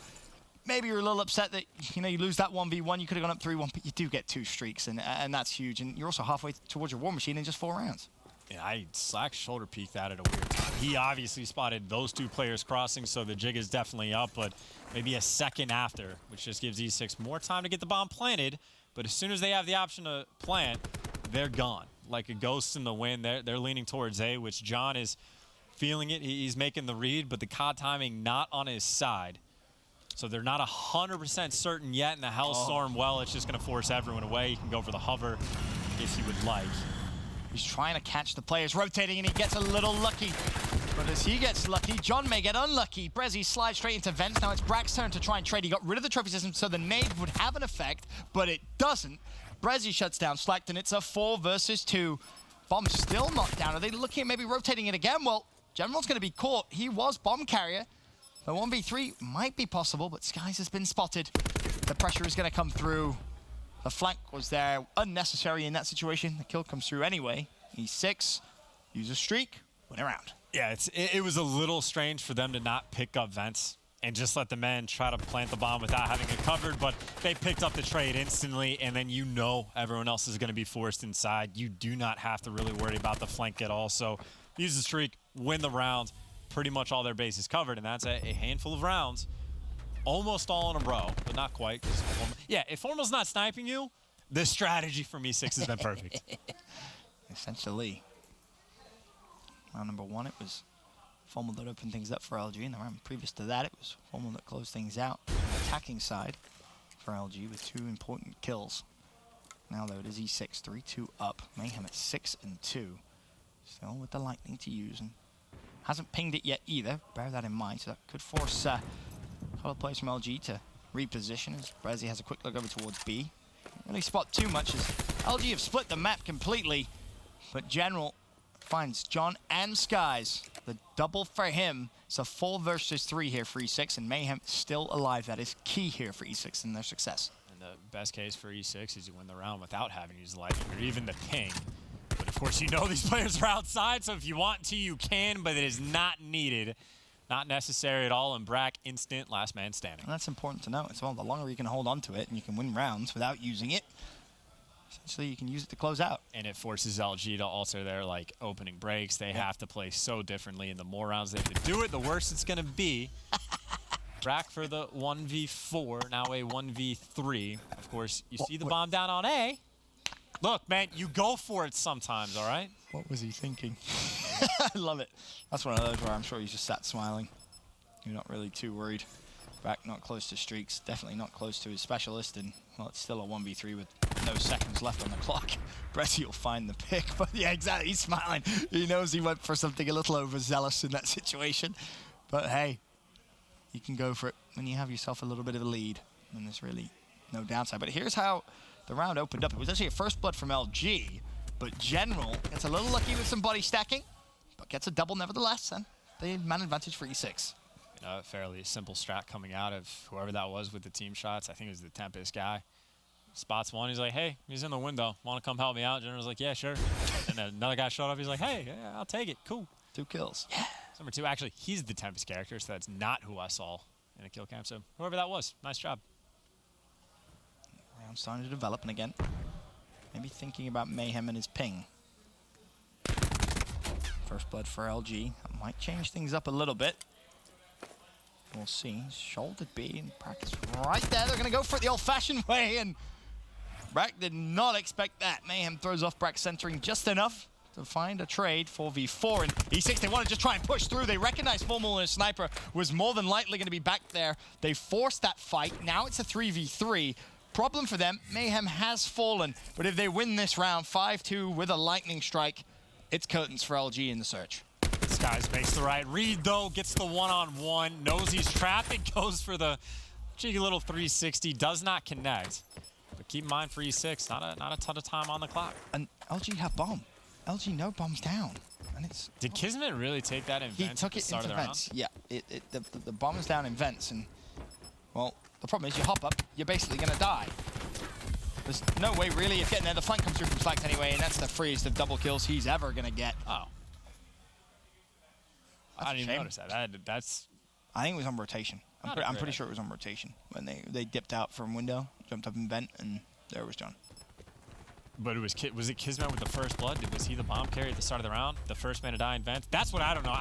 maybe you're a little upset that, you know, you lose that 1v1. You could have gone up 3-1, but you do get 2 streaks, and that's huge. And you're also halfway towards your War Machine in just 4 rounds. Yeah, Slack shoulder peeked that at a weird time. He obviously spotted those 2 players crossing, so the jig is definitely up, but maybe a second after, which just gives E6 more time to get the bomb planted. But as soon as they have the option to plant, they're gone. Like a ghost in the wind, they're leaning towards A, which John is feeling it. He's making the read, but the COD timing not on his side. So they're not 100% certain yet in the Hellstorm. Well, it's just going to force everyone away. You can go for the hover if you would like. He's trying to catch the players rotating, and he gets a little lucky. But as he gets lucky, John may get unlucky. Brezzy slides straight into vents. Now it's Brack's turn to try and trade. He got rid of the trophy system, so the nade would have an effect, but it doesn't. Brezzy shuts down Slacked, and it's a 4 versus 2. Bomb's still not down. Are they looking at maybe rotating it again? Well, General's going to be caught. He was bomb carrier. The 1v3 might be possible, but Skies has been spotted. The pressure is going to come through. The flank was there, unnecessary in that situation. The kill comes through anyway. E6, use a streak, win a round. Yeah, it was a little strange for them to not pick up vents and just let the men try to plant the bomb without having it covered, but they picked up the trade instantly, and then you know everyone else is going to be forced inside. You do not have to really worry about the flank at all. So use the streak, win the round, pretty much all their bases covered, and that's a handful of rounds. Almost all in a row, but not quite. Yeah, if Formal's not sniping you, the strategy from E6 has been perfect. Essentially. Round number 1, it was Formal that opened things up for LG, and the round previous to that, it was Formal that closed things out. Attacking side for LG with 2 important kills. Now, though, it is E6, 3-2 up. Mayhem at 6 and 2. Still with the lightning to use, and hasn't pinged it yet either. Bear that in mind, so that could force a couple of players from LG to reposition as Brezzy has a quick look over towards B. Can't really spot too much as LG have split the map completely, but General finds John and Skies. The double for him. It's a 4 versus 3 here for E6, and Mayhem still alive. That is key here for E6 and their success. And the best case for E6 is you win the round without having to use the lightning or even the ping. But of course, you know these players are outside, so if you want to, you can, but it is not needed. Not necessary at all, and Brack instant last man standing. And that's important to know. It's all the longer you can hold on to it and you can win rounds without using it, essentially you can use it to close out. And it forces LG to alter their opening breaks. They have to play so differently, and the more rounds they have to do it, the worse it's gonna be. Brack for the 1v4, now a 1v3. Of course, you see the bomb down on A. Look, man, you go for it sometimes, all right? What was he thinking? I love it. That's one of those where I'm sure he's just sat smiling. You're not really too worried. Brack not close to streaks, definitely not close to his specialist, and, well, it's still a 1v3 with no seconds left on the clock. Brezzy will find the pick, but yeah, exactly, he's smiling. He knows he went for something a little overzealous in that situation. But hey, you can go for it when you have yourself a little bit of a lead, and there's really no downside. But here's how the round opened up. It was actually a first blood from LG, but General gets a little lucky with some body stacking, but gets a double nevertheless, and the man advantage for E6. A fairly simple strat coming out of whoever that was with the team shots. I think it was the Tempest guy. Spots one, he's like, hey, he's in the window. Want to come help me out? General's like, yeah, sure. And then another guy showed up. He's like, hey, yeah, I'll take it. Cool. 2 kills. Yeah. Number 2, actually, he's the Tempest character, so that's not who I saw in a kill cam. So whoever that was, nice job. Round starting to develop, and again, maybe thinking about Mayhem and his ping. First blood for LG. That might change things up a little bit. We'll see. Shouldered B and practice right there. They're going to go for it the old-fashioned way, and Brack did not expect that. Mayhem throws off Brack centering just enough to find a trade. 4v4, and E6, they want to just try and push through. They recognize Formal and his sniper was more than likely going to be back there. They forced that fight. Now it's a 3v3. Problem for them, Mayhem has fallen, but if they win this round 5-2 with a lightning strike, it's curtains for LG in the search. Skies makes the right read, though, gets the one-on-one, knows he's trapped, and goes for the cheeky little 360, does not connect. But keep in mind for E6, not a ton of time on the clock. And LG have bomb. LG no bombs down. And it's Did Kismet really take that in vents? He took it into vents. Yeah, the bomb is down in vents, and, well, the problem is you hop up, you're basically going to die. There's no way really of getting there. The flank comes through from Slacked anyway, and that's the freest of double kills he's ever going to get. Oh. I didn't even notice that. I think it was on rotation. I'm pretty sure it was on rotation when they dipped out from window, jumped up and vent, and there was John. But it was it Kismet with the first blood? Was he the bomb carrier at the start of the round? The first man to die in vent? That's what I don't know.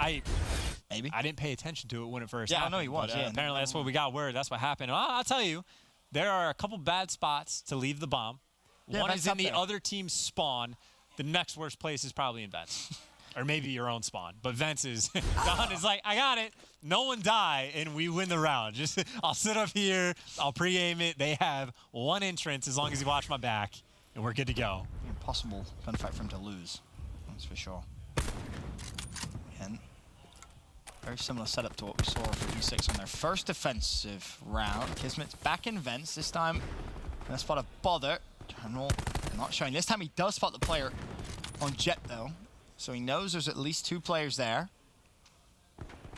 Maybe. I didn't pay attention to it when it first happened. I know he was. But, apparently that's what we got word. That's what happened. And I'll tell you, there are a couple bad spots to leave the bomb. Yeah, one is in the other team's spawn. The next worst place is probably in vents. Or maybe your own spawn. But vents is, Don is like, I got it. No one die, and we win the round. Just, I'll sit up here. I'll pre-aim it. They have one entrance as long as you watch my back, and we're good to go. Impossible gunfight for him to lose. That's for sure. Again, very similar setup to what we saw for E6 on their first defensive round. Kismet's back in vents. This time, gonna spot a bother. General not showing. This time he does spot the player on Jet, though. So he knows there's at least 2 players there.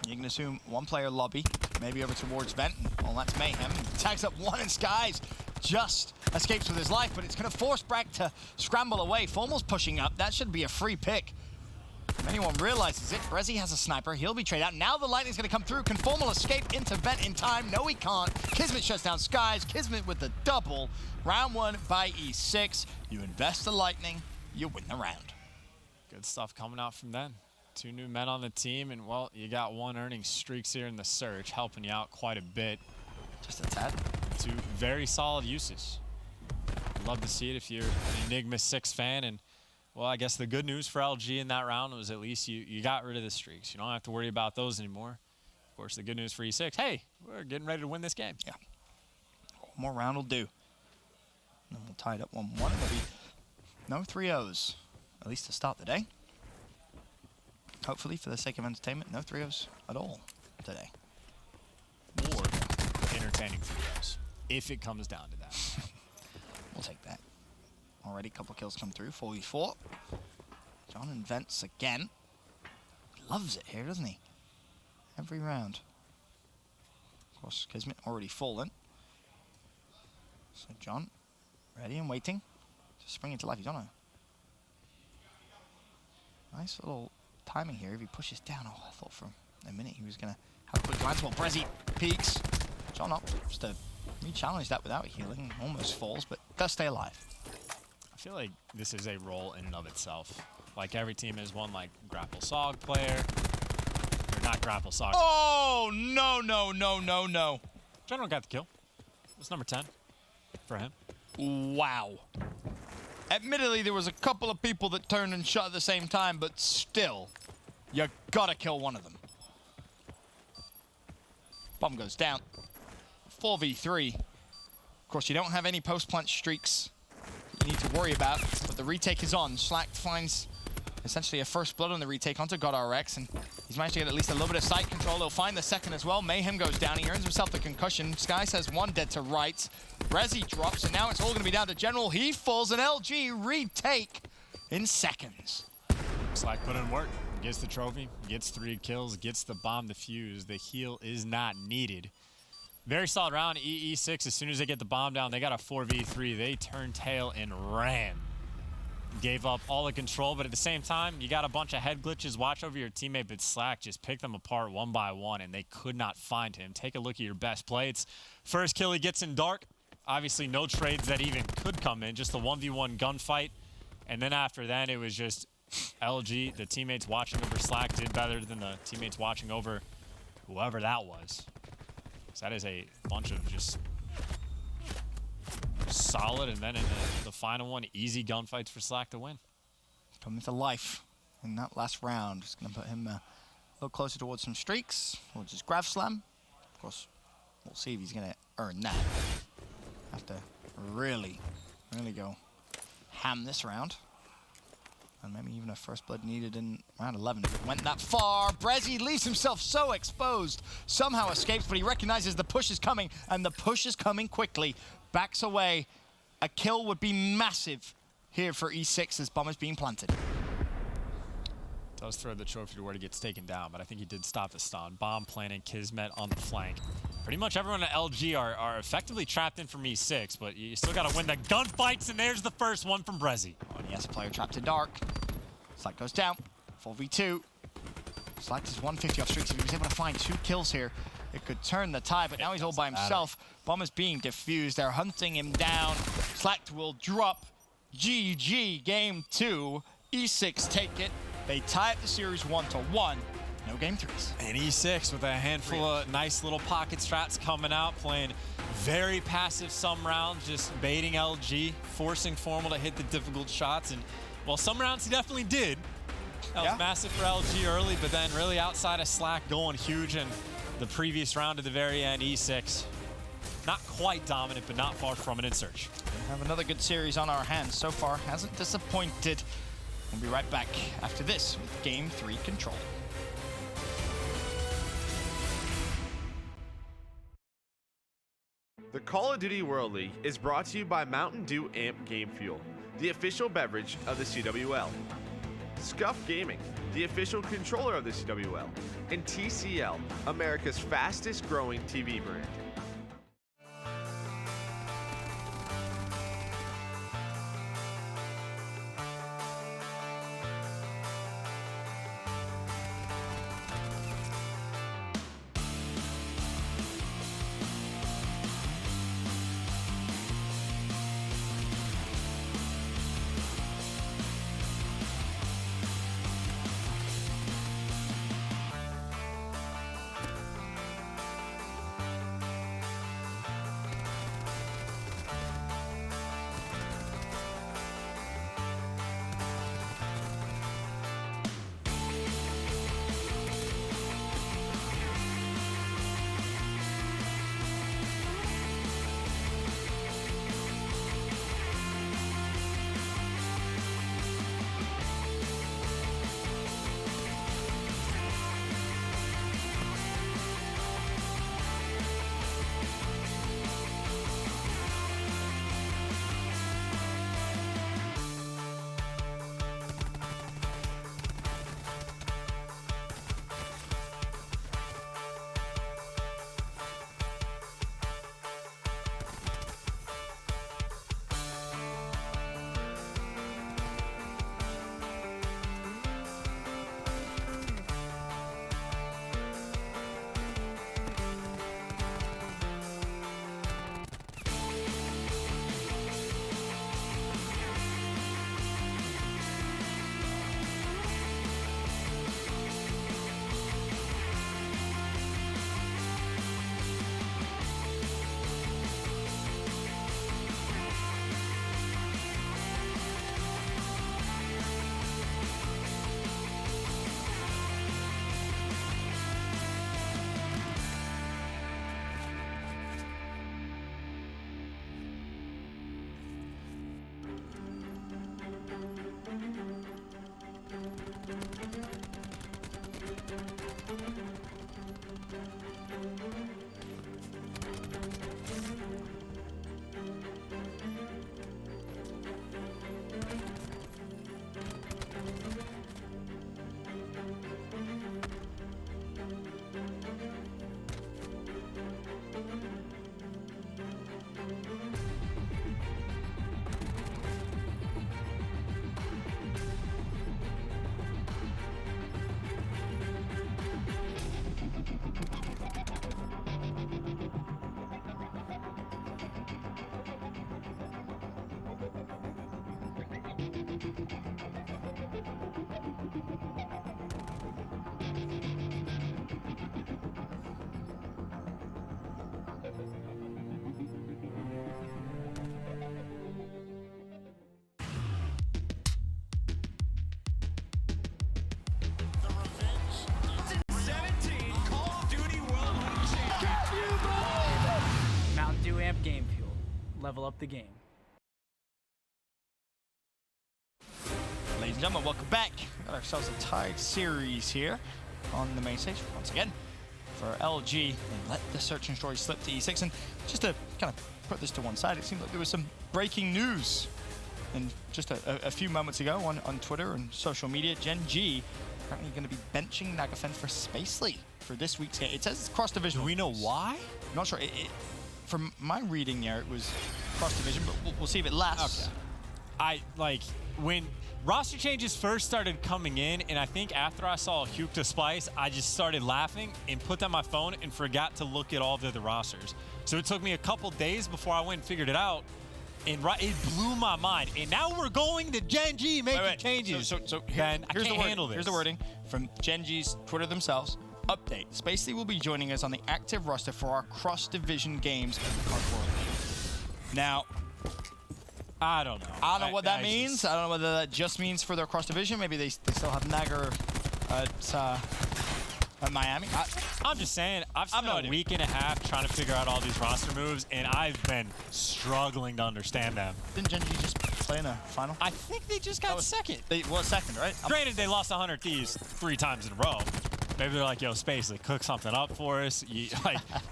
You can assume 1 player lobby, maybe over towards vent. Well, that's Mayhem. Tags up 1 and Skies just escapes with his life, but it's going to force Bragg to scramble away. Formal's pushing up. That should be a free pick. If anyone realizes it, Brezzy has a sniper. He'll be traded out. Now the lightning's going to come through. Can Formal escape into vent in time? No, he can't. Kismet shuts down Skies. Kismet with the double. Round 1 by E6. You invest the lightning, you win the round. Good stuff coming out from them. 2 new men on the team, and, well, you got 1 earning streaks here in the search, helping you out quite a bit. Just a tad. 2 very solid uses. Love to see it if you're an Enigma6 fan. And, well, I guess the good news for LG in that round was at least you got rid of the streaks. You don't have to worry about those anymore. Of course, the good news for E6, hey, we're getting ready to win this game. Yeah. One more round will do. And then we'll tie it up 1-1. There'll be no 3-0s, at least to start the day. Hopefully, for the sake of entertainment, no 3-0s at all today. Or entertaining 3-0s, if it comes down to that. We'll take that. Already a couple kills come through, 4v4. John invents again. Loves it here, doesn't he? Every round. Of course, Kismet already fallen. So John, ready and waiting to spring into life. He's on a nice little timing here. If he pushes down, oh, I thought for a minute he was going to have a quick glance while Brezzy peeks. John up just to re-challenge that without healing. Almost falls, but does stay alive. I feel like this is a role in and of itself. Like every team has one like Grapple Sog player. Or not Grapple Sog. Oh, no, no, no, no, no. General got the kill. It's number 10 for him. Wow. Admittedly, there was a couple of people that turned and shot at the same time, but still, you gotta kill one of them. Bomb goes down. 4v3. Of course, you don't have any post-plant streaks you need to worry about, but the retake is on. Slack finds essentially a first blood on the retake onto GodRx, and he's managed to get at least a little bit of sight control. He'll find the second as well. Mayhem goes down. He earns himself the concussion. Skies has 1 dead to right. Brezzy drops, and now it's all going to be down to General. He falls, and LG retake in seconds. Slack put in work. Gets the trophy, gets 3 kills, gets the bomb defused. The heal is not needed. Very solid round. E6, as soon as they get the bomb down, they got a 4v3. They turned tail and ran. Gave up all the control, but at the same time, you got a bunch of head glitches. Watch over your teammate, but Slack just picked them apart 1 by 1, and they could not find him. Take a look at your best play. It's first kill he gets in dark. Obviously, no trades that even could come in, just a 1v1 gunfight. And then after that, it was just LG, the teammates watching over Slack, did better than the teammates watching over whoever that was. So that is a bunch of just solid, and then in the final one, easy gunfights for Slack to win. Coming to life in that last round. Just going to put him a little closer towards some streaks, towards his Grav Slam. Of course, we'll see if he's going to earn that. Have to really, really go ham this round. And maybe even a first blood needed in round 11 if it went that far. Brezzy leaves himself so exposed. Somehow escapes, but he recognizes the push is coming, and the push is coming quickly. Backs away. A kill would be massive here for E6 as bomb is being planted. Does throw the trophy to where he gets taken down, but I think he did stop the stun. Bomb planting, Kismet on the flank. Pretty much everyone at LG are effectively trapped in from E6, but you still got to win the gunfights, and there's the first one from Brezzy. Oh, and he has a player trapped in dark. Slack goes down. 4v2. Slack is 150 off streaks. If he was able to find 2 kills here, it could turn the tide, but now he's all by himself. Bomb is being diffused. They're hunting him down. Slacked will drop. GG, game 2. E6 take it. They tie up the series 1-1. No game 3s. And E6 with a handful of nice little pocket strats coming out, playing very passive some rounds, just baiting LG, forcing Formal to hit the difficult shots. And well, some rounds he definitely did. That was massive for LG early, but then really outside of Slack going huge. And the previous round at the very end, E6, not quite dominant, but not far from it in Search. We have another good series on our hands. So far, hasn't disappointed. We'll be right back after this with game 3 control. The Call of Duty World League is brought to you by Mountain Dew Amp Game Fuel, the official beverage of the CWL. Scuff Gaming, the official controller of the CWL. And TCL, America's fastest growing TV brand. Game Fuel. Level up the game. Ladies and gentlemen, welcome back. We got ourselves a tied series here on the main stage. Once again, for LG, they let the search and destroy slip to E6. And just to kind of put this to one side, it seemed like there was some breaking news. And just a few moments ago on Twitter and social media, Gen G apparently going to be benching Nagafen for Space League for this week's game. It says it's cross-division. Do we know why? I'm not sure. From my reading there, it was cross-division, but we'll see if it lasts. Okay. When roster changes first started coming in, and I think after I saw Huke to Splice, I just started laughing and put down my phone and forgot to look at all of the other rosters. So it took me a couple days before I went and figured it out, and it blew my mind. And now we're going to Gen G making changes. So here's here's the wording. Here's the wording from Gen G's Twitter themselves. Update. Spacely will be joining us on the active roster for our cross-division games at the Card World. Now, I don't know. I don't know what that means. I don't know whether that just means for their cross-division. Maybe they still have Nagger at Miami. I'm just saying, I've spent a week and a half trying to figure out all these roster moves, and I've been struggling to understand them. Didn't Gen G just play in a final? I think they just got second. Second, right? Granted, they lost 100 Thieves 3 times in a row. Maybe they're like, yo, Spacely, cook something up for us. You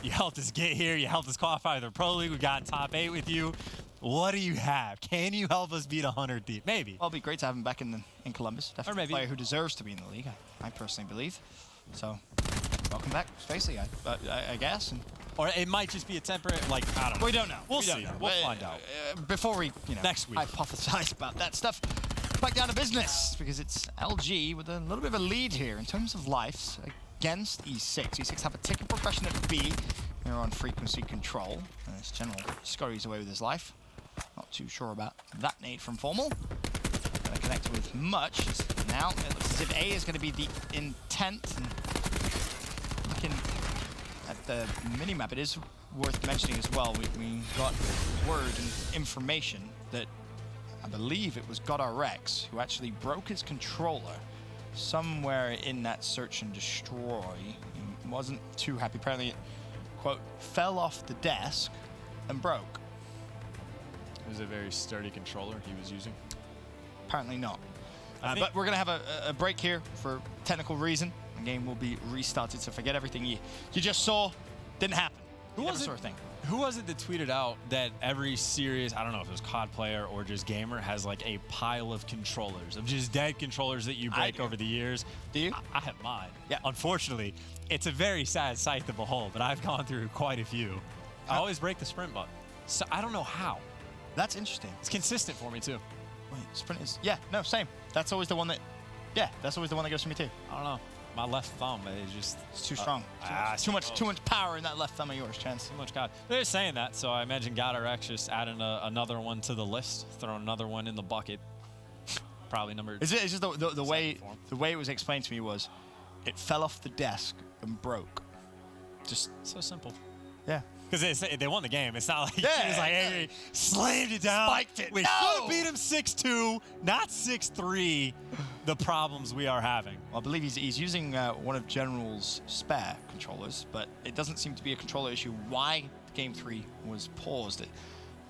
helped us get here. You helped us qualify for the Pro League. We got in top 8 with you. What do you have? Can you help us beat 100 Thief? Maybe. Well, it'd be great to have him back in Columbus. Definitely or maybe a player who deserves to be in the league, I personally believe. So, welcome back, Spacely, I guess. Or it might just be a temporary, I don't know. We don't know. We'll see. We'll find out. Before we, next week, hypothesize about that stuff, back down to business, because it's LG with a little bit of a lead here in terms of lives against E6. E6 have a ticket progression at B. They're on frequency control. And this General scurries away with his life. Not too sure about that nade from Formal. Gonna connect with Much. Now it looks as if A is gonna be the intent. And looking at the mini-map, it is worth mentioning as well. We got word and information that I believe it was GodRx who actually broke his controller somewhere in that search and destroy. He wasn't too happy. Apparently it, quote, fell off the desk and broke. It was a very sturdy controller he was using. Apparently not. But we're going to have a break here for technical reason. The game will be restarted, so forget everything you just saw. Didn't happen. Who was it Do you? I have mine. Yeah. Unfortunately, it's a very sad sight to behold, but I've gone through quite a few. I always break the sprint button. So I don't know how. That's interesting. It's consistent for me too. Wait, sprint is, same. That's always the one that, that's always the one that goes for me too. I don't know. My left thumb is just... It's too strong. Too much power in that left thumb of yours, Chance. Too much God. They're saying that, so I imagine GodRx just adding another one to the list, throwing another one in the bucket. Probably number... It's just the way it was explained to me was, it fell off the desk and broke. Just so simple. Yeah. Because they won the game. It's not like he was like, hey, slammed it down. Spiked it. We should beat him 6-2, not 6-3. The problems we are having. Well, I believe he's using one of General's spare controllers, but it doesn't seem to be a controller issue. Why Game 3 was paused? It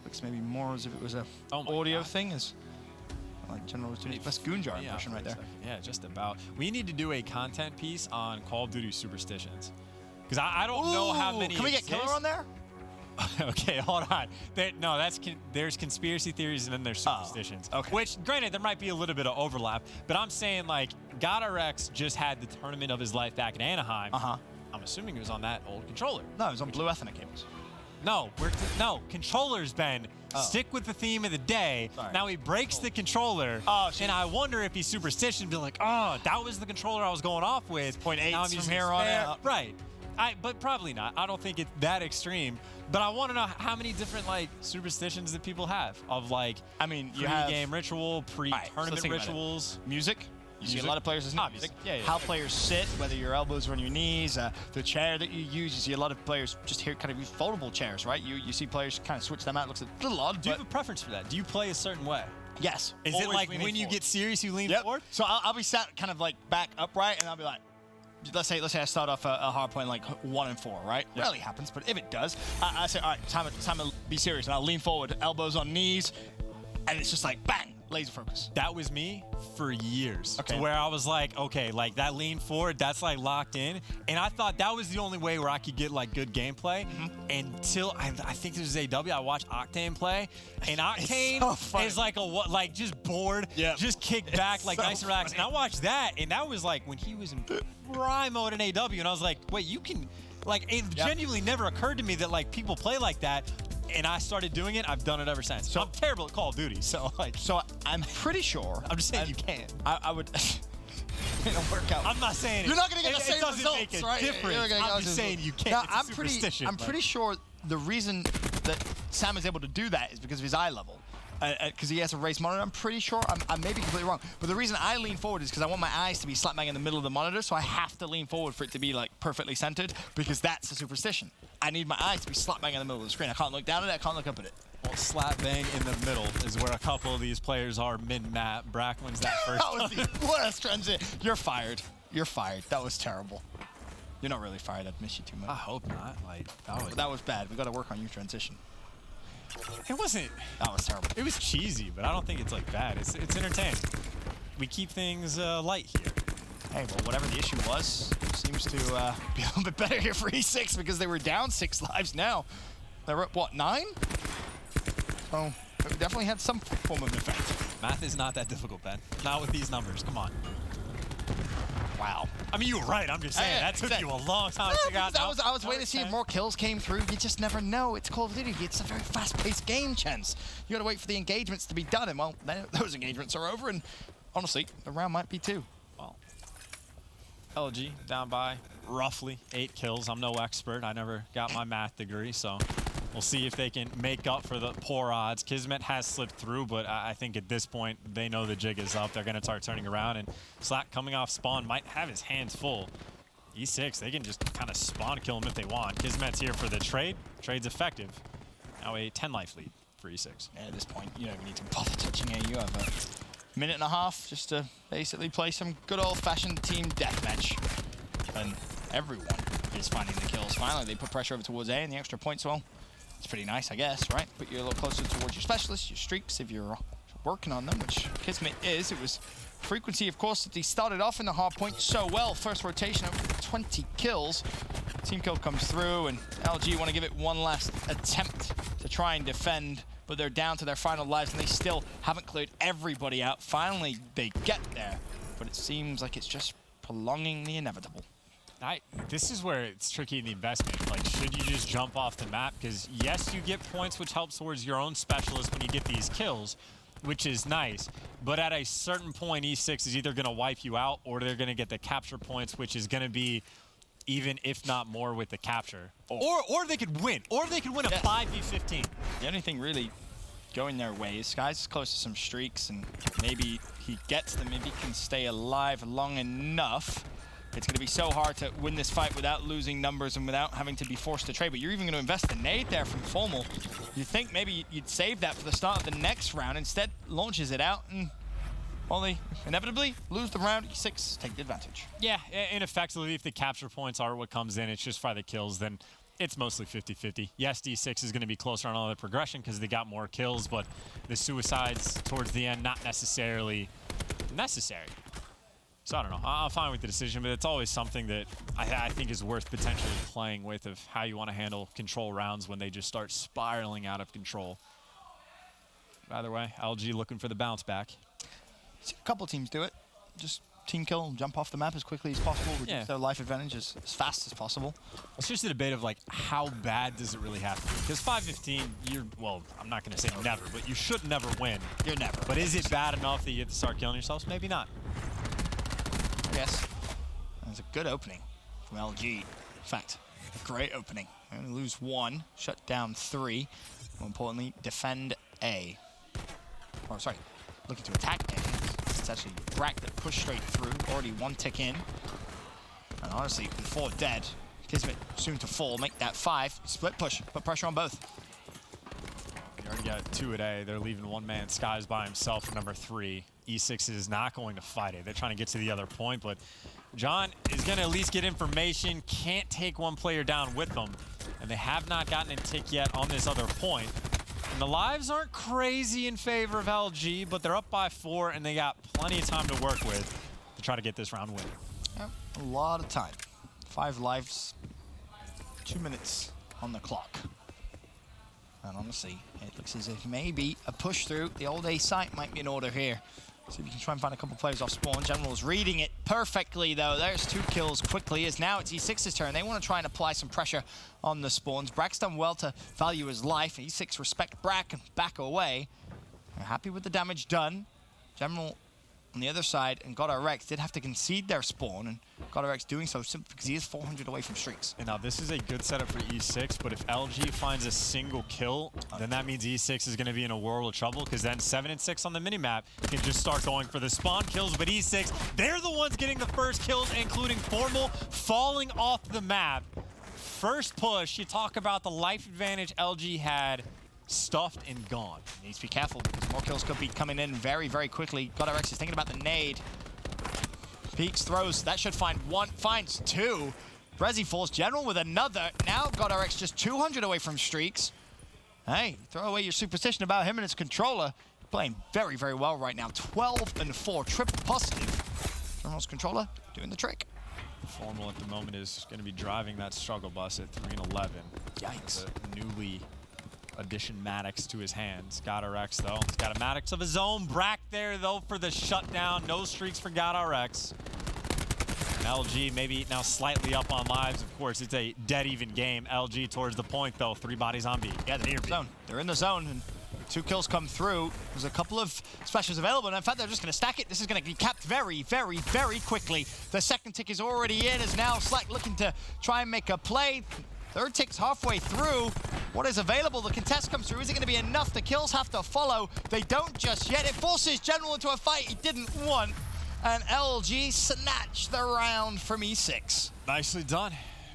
looks maybe more as if it was a audio thing. As like General was doing his best Goonjar impression right there. Yeah, just about. We need to do a content piece on Call of Duty superstitions. Because I don't know how many. Can we get Killer on there? Okay, hold on. There's conspiracy theories and then there's superstitions. Okay. Which, granted, there might be a little bit of overlap, but I'm saying, like, GodRx just had the tournament of his life back in Anaheim. I'm assuming it was on that old controller. No, it was on Blue Ethnic cables. No, controllers, Ben. Stick with the theme of the day. Sorry. Now he breaks the controller, and I wonder if he's superstitious and be like, oh, that was the controller I was going off with. 0.8 from here on out. Right. But probably not. I don't think it's that extreme. But I want to know how many different superstitions that people have of you have pre-game ritual, pre-tournament rituals. Music. You see a lot of players listen to music. How players sit, whether your elbows are on your knees, the chair that you use. You see a lot of players just here kind of use foldable chairs, right? You see players kind of switch them out. It looks a little odd. Do you have a preference for that? Do you play a certain way? Yes. Is it like when you get serious, you lean forward? So I'll be sat kind of back upright, and I'll be like, let's say I start off a hard point 1 and 4, right? Yep. Rarely happens, but if it does, I say, all right, time to be serious, and I'll lean forward, elbows on knees, and it's just like bang, laser focus. That was me for years. Okay. To where I was like, okay, that lean forward, that's locked in, and I thought that was the only way where I could get good gameplay until I think this was AW. I watched Octane play, and Octane is just bored, just kick back nice and relaxed. And I watched that, and that was when he was in prime mode in AW, and I was like, wait, you can it genuinely never occurred to me that people play like that. and I started doing it, I've done it ever since. So I'm terrible at Call of Duty, so like. So I'm pretty sure. I'm just saying you can. I would. It'll work out. I'm not saying you're not going to get the same doesn't results, make a right? difference. I'm just saying you can't. No, It's a superstition, I'm pretty sure the reason that Sam is able to do that is because of his eye level. Because he has a race monitor, I'm pretty sure. I may be completely wrong. But the reason I lean forward is because I want my eyes to be slap bang in the middle of the monitor, so I have to lean forward for it to be like perfectly centered, because that's a superstition. I need my eyes to be slap bang in the middle of the screen. I can't look down at it, I can't look up at it. Well, slap bang in the middle is where a couple of these players are mid-map. Brack wins that first That was the worst transition. You're fired. You're fired. That was terrible. You're not really fired. I'd miss you too much. I hope not. Like that was bad. We got to work on your transition. It wasn't. That was terrible. It was cheesy, but I don't think it's like bad. It's entertaining. We keep things light here. Hey, well, whatever the issue was, seems to be a little bit better here for E6 because they were down 6 lives now. They're at, what, 9? So, it definitely had some form of effect. Math is not that difficult, Ben. Not with these numbers. Come on. Wow. I mean, you were right. I'm just saying. That took you a long time to figure out. I was waiting to see if more kills came through. You just never know. It's Call of Duty. It's a very fast-paced game, Chance. You got to wait for the engagements to be done. And, well, those engagements are over. And, honestly, the round might be too. Well, LG down by roughly 8 kills. I'm no expert. I never got my math degree, so we'll see if they can make up for the poor odds. Kismet has slipped through, but I think at this point, they know the jig is up. They're going to start turning around, and Slack coming off spawn might have his hands full. E6, they can just kind of spawn kill him if they want. Kismet's here for the trade. Trade's effective. Now a 10-life lead for E6. Yeah, at this point, you don't even need to bother touching A. You have a minute and a half just to basically play some good old-fashioned team deathmatch. And everyone is finding the kills. Finally, they put pressure over towards A, and the extra points, well, it's pretty nice, I guess, right? Put you a little closer towards your specialists, your streaks, if you're working on them, which Kismet is. It was frequency, of course, that he started off in the hard point so well. First rotation, over 20 kills. Team kill comes through, and LG want to give it one last attempt to try and defend, but they're down to their final lives, and they still haven't cleared everybody out. Finally, they get there, but it seems like it's just prolonging the inevitable. This is where it's tricky in the investment. Like, should you just jump off the map? Because, yes, you get points, which helps towards your own specialist when you get these kills, which is nice. But at a certain point, E6 is either going to wipe you out, or they're going to get the capture points, which is going to be even, if not more, with the capture. Or they could win. Or they could win a 5v15. The only thing really going their way is Sky's close to some streaks, and maybe he gets them, maybe he can stay alive long enough. It's going to be so hard to win this fight without losing numbers and without having to be forced to trade. But you're even going to invest a nade there from Formal. You think maybe you'd save that for the start of the next round. Instead, launches it out, and well, they inevitably lose the round. E6 take the advantage. Yeah, and effectively, if the capture points are what comes in, it's just for the kills, then it's mostly 50-50. Yes, D6 is going to be closer on all the progression because they got more kills, but the suicides towards the end, not necessarily necessary. So I don't know. I'm fine with the decision, but it's always something that I think is worth potentially playing with, of how you want to handle control rounds when they just start spiraling out of control. Either way, LG looking for the bounce back. See a couple teams do it. Just team kill, jump off the map as quickly as possible, reduce their life advantage as fast as possible. It's just a debate of, like, how bad does it really have to be? Because 5-15, well, I'm not going to say never, but you should never win. You're never. But is it bad enough that you have to start killing yourselves? Maybe not. Yes. That was a good opening from LG. In fact, a great opening. They're going to lose 1, shut down 3. More importantly, defend A. Oh, sorry. Looking to attack A. It's actually Brack that pushed straight through. Already 1 tick in. And honestly, with 4 dead, Kismet soon to fall. Make that 5. Split push. Put pressure on both. You already got 2 at A. They're leaving one man. Sky's by himself for number 3. E6 is not going to fight it. They're trying to get to the other point, but John is going to at least get information. Can't take one player down with them, and they have not gotten a tick yet on this other point. And the lives aren't crazy in favor of LG, but they're up by 4, and they got plenty of time to work with to try to get this round win. Yep, a lot of time. 5 lives, 2 minutes on the clock. And honestly, it looks as if maybe a push through the old A site might be in order here. See if you can try and find a couple players off spawn. General's reading it perfectly, though. There's 2 kills quickly, as now it's E6's turn. They want to try and apply some pressure on the spawns. Brack's done well to value his life. E6 respect Brack and back away. They're happy with the damage done. General on the other side, and GodRx did have to concede their spawn, and GodRx doing so simply because he is 400 away from streaks. And now this is a good setup for E6, but if LG finds a single kill, then that means E6 is going to be in a world of trouble, because then 7 and 6 on the minimap can just start going for the spawn kills. But E6, they're the ones getting the first kills, including Formal falling off the map. First push, you talk about the life advantage LG had, stuffed and gone. Needs to be careful because more kills could be coming in very, very quickly. GodRx is thinking about the nade. Peeks, throws, that should find 1, finds 2. Brezzy falls, General with another. Now GodRx just 200 away from streaks. Hey, throw away your superstition about him and his controller. Playing very, very well right now. 12 and 4, triple positive. General's controller doing the trick. Formal at the moment is going to be driving that struggle bus at 3 and 11. Yikes. The newly addition Maddox to his hands. GodRx though, he's got a Maddox of his own. Brack there though for the shutdown. No streaks for GodRx. And LG maybe now slightly up on lives. Of course, it's a dead even game. LG towards the point though. 3 bodies on B. Yeah, they're in the zone. They're in the zone, and 2 kills come through. There's a couple of specials available, and in fact, they're just going to stack it. This is going to be capped very, very, very quickly. The second tick is already in, as now Slack looking to try and make a play. Third tick's halfway through. What is available? The contest comes through. Is it going to be enough? The kills have to follow. They don't just yet. It forces General into a fight he didn't want. And LG snatched the round from E6. Nicely done.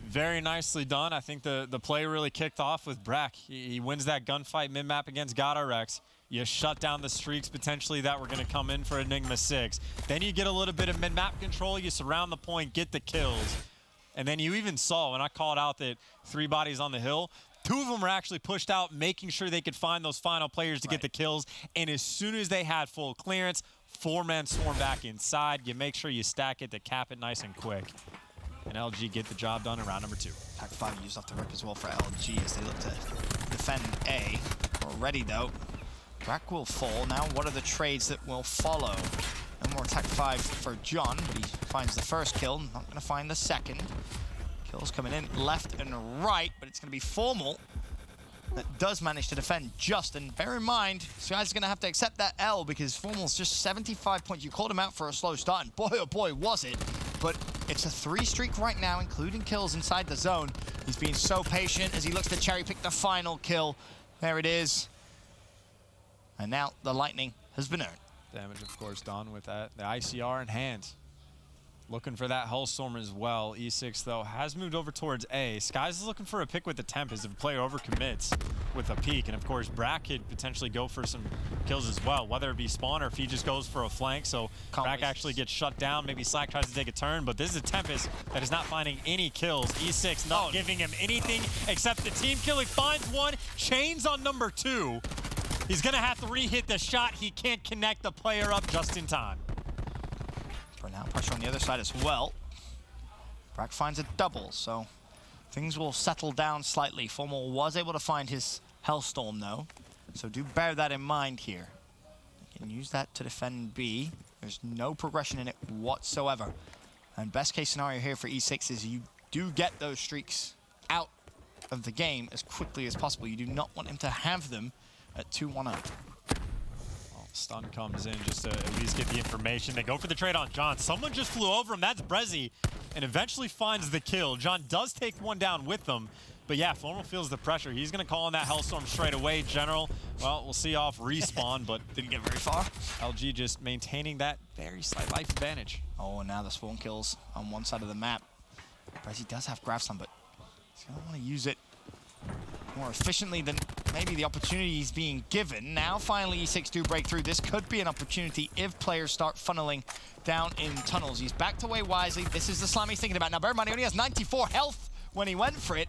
Very nicely done. I think the play really kicked off with Brack. He wins that gunfight mid-map against GodRx. You shut down the streaks potentially that were going to come in for Enigma6. Then you get a little bit of mid-map control. You surround the point, get the kills. And then you even saw, when I called out that 3 bodies on the hill, 2 of them were actually pushed out, making sure they could find those final players to get the kills. And as soon as they had full clearance, 4 men swarm back inside. You make sure you stack it to cap it nice and quick. And LG get the job done in round number 2. Attack 5 used off the rip as well for LG as they look to defend A. Already though, Brack will fall. Now what are the trades that will follow? No more attack 5 for John, but he finds the first kill. Not going to find the second. Kills coming in left and right, but it's going to be Formal that does manage to defend Justin. Bear in mind, this guy's going to have to accept that L because Formal's just 75 points. You called him out for a slow start, and boy, oh boy, was it. But it's a 3 streak right now, including kills inside the zone. He's being so patient as he looks to cherry pick the final kill. There it is. And now the lightning has been earned. Damage, of course, done with that. The ICR in hand. Looking for that Hellstorm as well. E6, though, has moved over towards A. Skies is looking for a pick with the Tempest if a player overcommits with a peek. And, of course, Brack could potentially go for some kills as well, whether it be spawn or if he just goes for a flank. So Brack actually gets shut down. Maybe Slack tries to take a turn, but this is a Tempest that is not finding any kills. E6 not giving him anything except the team kill. He finds one. Chains on number 2. He's going to have to re-hit the shot. He can't connect the player up just in time. For now, pressure on the other side as well. Brack finds a double, so things will settle down slightly. Formal was able to find his Hellstorm, though, so do bear that in mind here. You can use that to defend B. There's no progression in it whatsoever. And best case scenario here for E6 is you do get those streaks out of the game as quickly as possible. You do not want him to have them at 2-1 up. Stun comes in just to at least get the information. They go for the trade on John. Someone just flew over him. That's Brezzy, and eventually finds the kill. John does take one down with them, but yeah, Formal feels the pressure. He's going to call in that Hellstorm straight away. General, well, we'll see off respawn, but didn't get very far. LG just maintaining that very slight life advantage. Oh, and now the spawn kills on one side of the map. Brezzy does have Grav Stun, but he's going to want to use it more efficiently than maybe the opportunity is being given. Now finally E6 do break through. This could be an opportunity if players start funneling down in tunnels. He's backed away wisely. This is the slam he's thinking about. Now bear in mind, he only has 94 health when he went for it.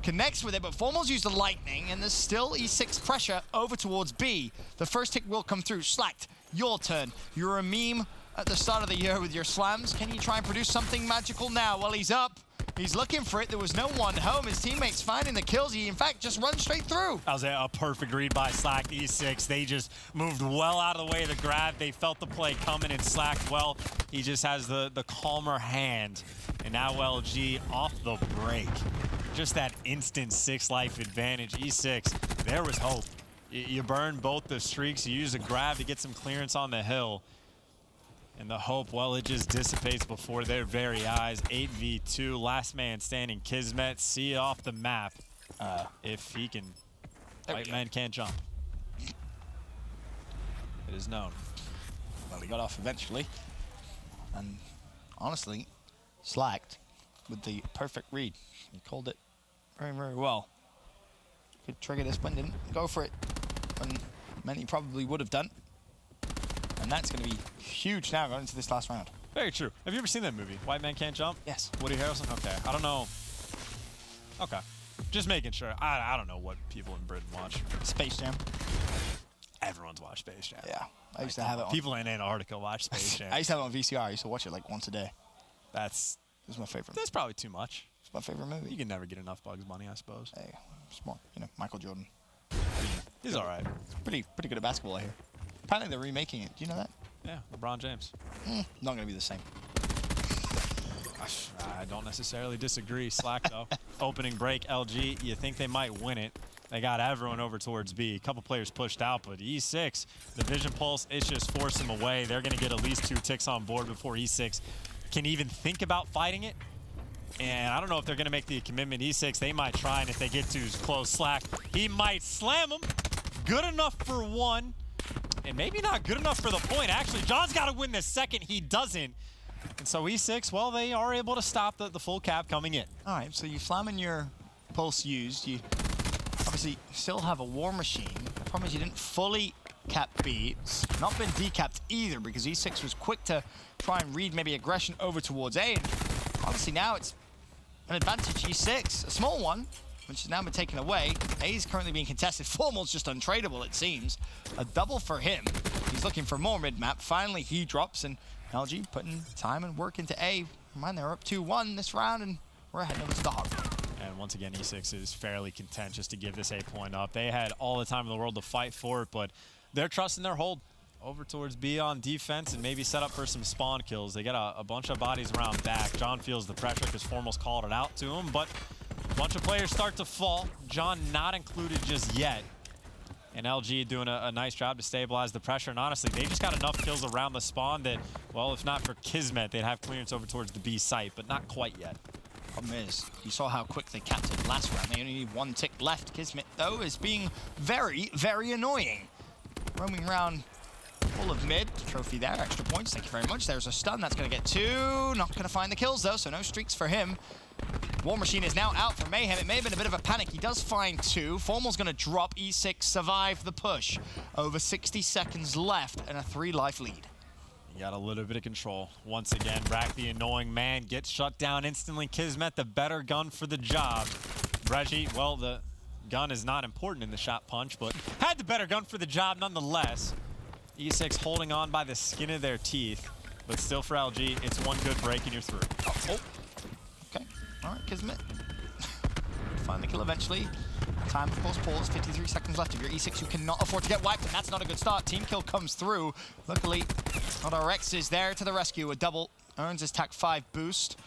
Connects with it, but Formal's used the lightning, and there's still E6 pressure over towards B. The first tick will come through. Slacked, your turn. You're a meme at the start of the year with your slams. Can you try and produce something magical now? Well, he's up. He's looking for it. There was no one home. His teammates finding the kills. He, in fact, just runs straight through. That was a perfect read by Slack. E6, they just moved well out of the way of the grab. They felt the play coming and Slack well. He just has the calmer hand. And now LG off the break. Just that instant 6 life advantage. E6, there was hope. You burn both the streaks. You use a grab to get some clearance on the hill. And the hope, well, it just dissipates before their very eyes. 8v2, last man standing. Kismet, see off the map if he can. White man can't jump. It is known. Well, he got off eventually. And honestly, Slacked with the perfect read. He called it very, very well. Could trigger this, but didn't go for it when many probably would have done. And that's going to be huge now going into this last round. Very true. Have you ever seen that movie, White Man Can't Jump? Yes. Woody Harrelson? Okay. I don't know. Okay. Just making sure. I don't know what people in Britain watch. Space Jam. Everyone's watched Space Jam. Yeah. I used to have it on. People in Antarctica watch Space Jam. I used to have it on VCR. I used to watch it like once a day. It was my favorite. That's probably too much. It's my favorite movie. You can never get enough Bugs Bunny, I suppose. Hey, smart. You know, Michael Jordan. He's all right. He's pretty good at basketball, I hear. Apparently they're remaking it. Do you know that? Yeah, LeBron James. Not going to be the same. I don't necessarily disagree. Slack, though. Opening break, LG, you think they might win it. They got everyone over towards B. A couple players pushed out, but E6, the vision pulse, it's just forced them away. They're going to get at least 2 ticks on board before E6 can even think about fighting it. And I don't know if they're going to make the commitment. E6, they might try, and if they get too close, Slack, he might slam them. Good enough for 1. And maybe not good enough for the point. Actually, John's got to win this second. He doesn't. And so E6, well, they are able to stop the full cap coming in. All right, so you slamming your pulse used. You obviously still have a war machine. The problem is you didn't fully cap B. It's not been decapped either because E6 was quick to try and read maybe aggression over towards A. And obviously now it's an advantage E6, a small one, which has now been taken away. A is currently being contested. Formal's just untradeable, it seems. A double for him. He's looking for more mid-map. Finally, he drops, and LG putting time and work into A. Mind, they're up 2-1 this round, and we're heading over to the Hog. And once again, E6 is fairly content just to give this A point up. They had all the time in the world to fight for it, but they're trusting their hold over towards B on defense and maybe set up for some spawn kills. They got a bunch of bodies around back. John feels the pressure because Formal's called it out to him, but a bunch of players start to fall. John not included just yet. And LG doing a nice job to stabilize the pressure. And honestly, they just got enough kills around the spawn that, well, if not for Kismet, they'd have clearance over towards the B site, but not quite yet. Problem is, you saw how quick they capped it last round. They only need 1 tick left. Kismet, though, is being very, very annoying. Roaming around full of mid. Trophy there, extra points. Thank you very much. There's a stun. That's going to get 2. Not going to find the kills, though, so no streaks for him. War Machine is now out for Mayhem. It may have been a bit of a panic. He does find 2. Formal's going to drop. E6 survive the push. Over 60 seconds left and a 3-life lead. You got a little bit of control. Once again, Brack, the annoying man, gets shut down instantly. Kismet, the better gun for the job. Reggie, well, the gun is not important in the shot punch, but had the better gun for the job nonetheless. E6 holding on by the skin of their teeth, but still for LG, it's 1 good break and you're through. Oh. Okay. All right, Kismet. Find the kill eventually. Time, of course, pause. 53 seconds left. If you're E6, you cannot afford to get wiped, and that's not a good start. Team kill comes through. Luckily, RX is there to the rescue. A double earns his TAC 5 boost.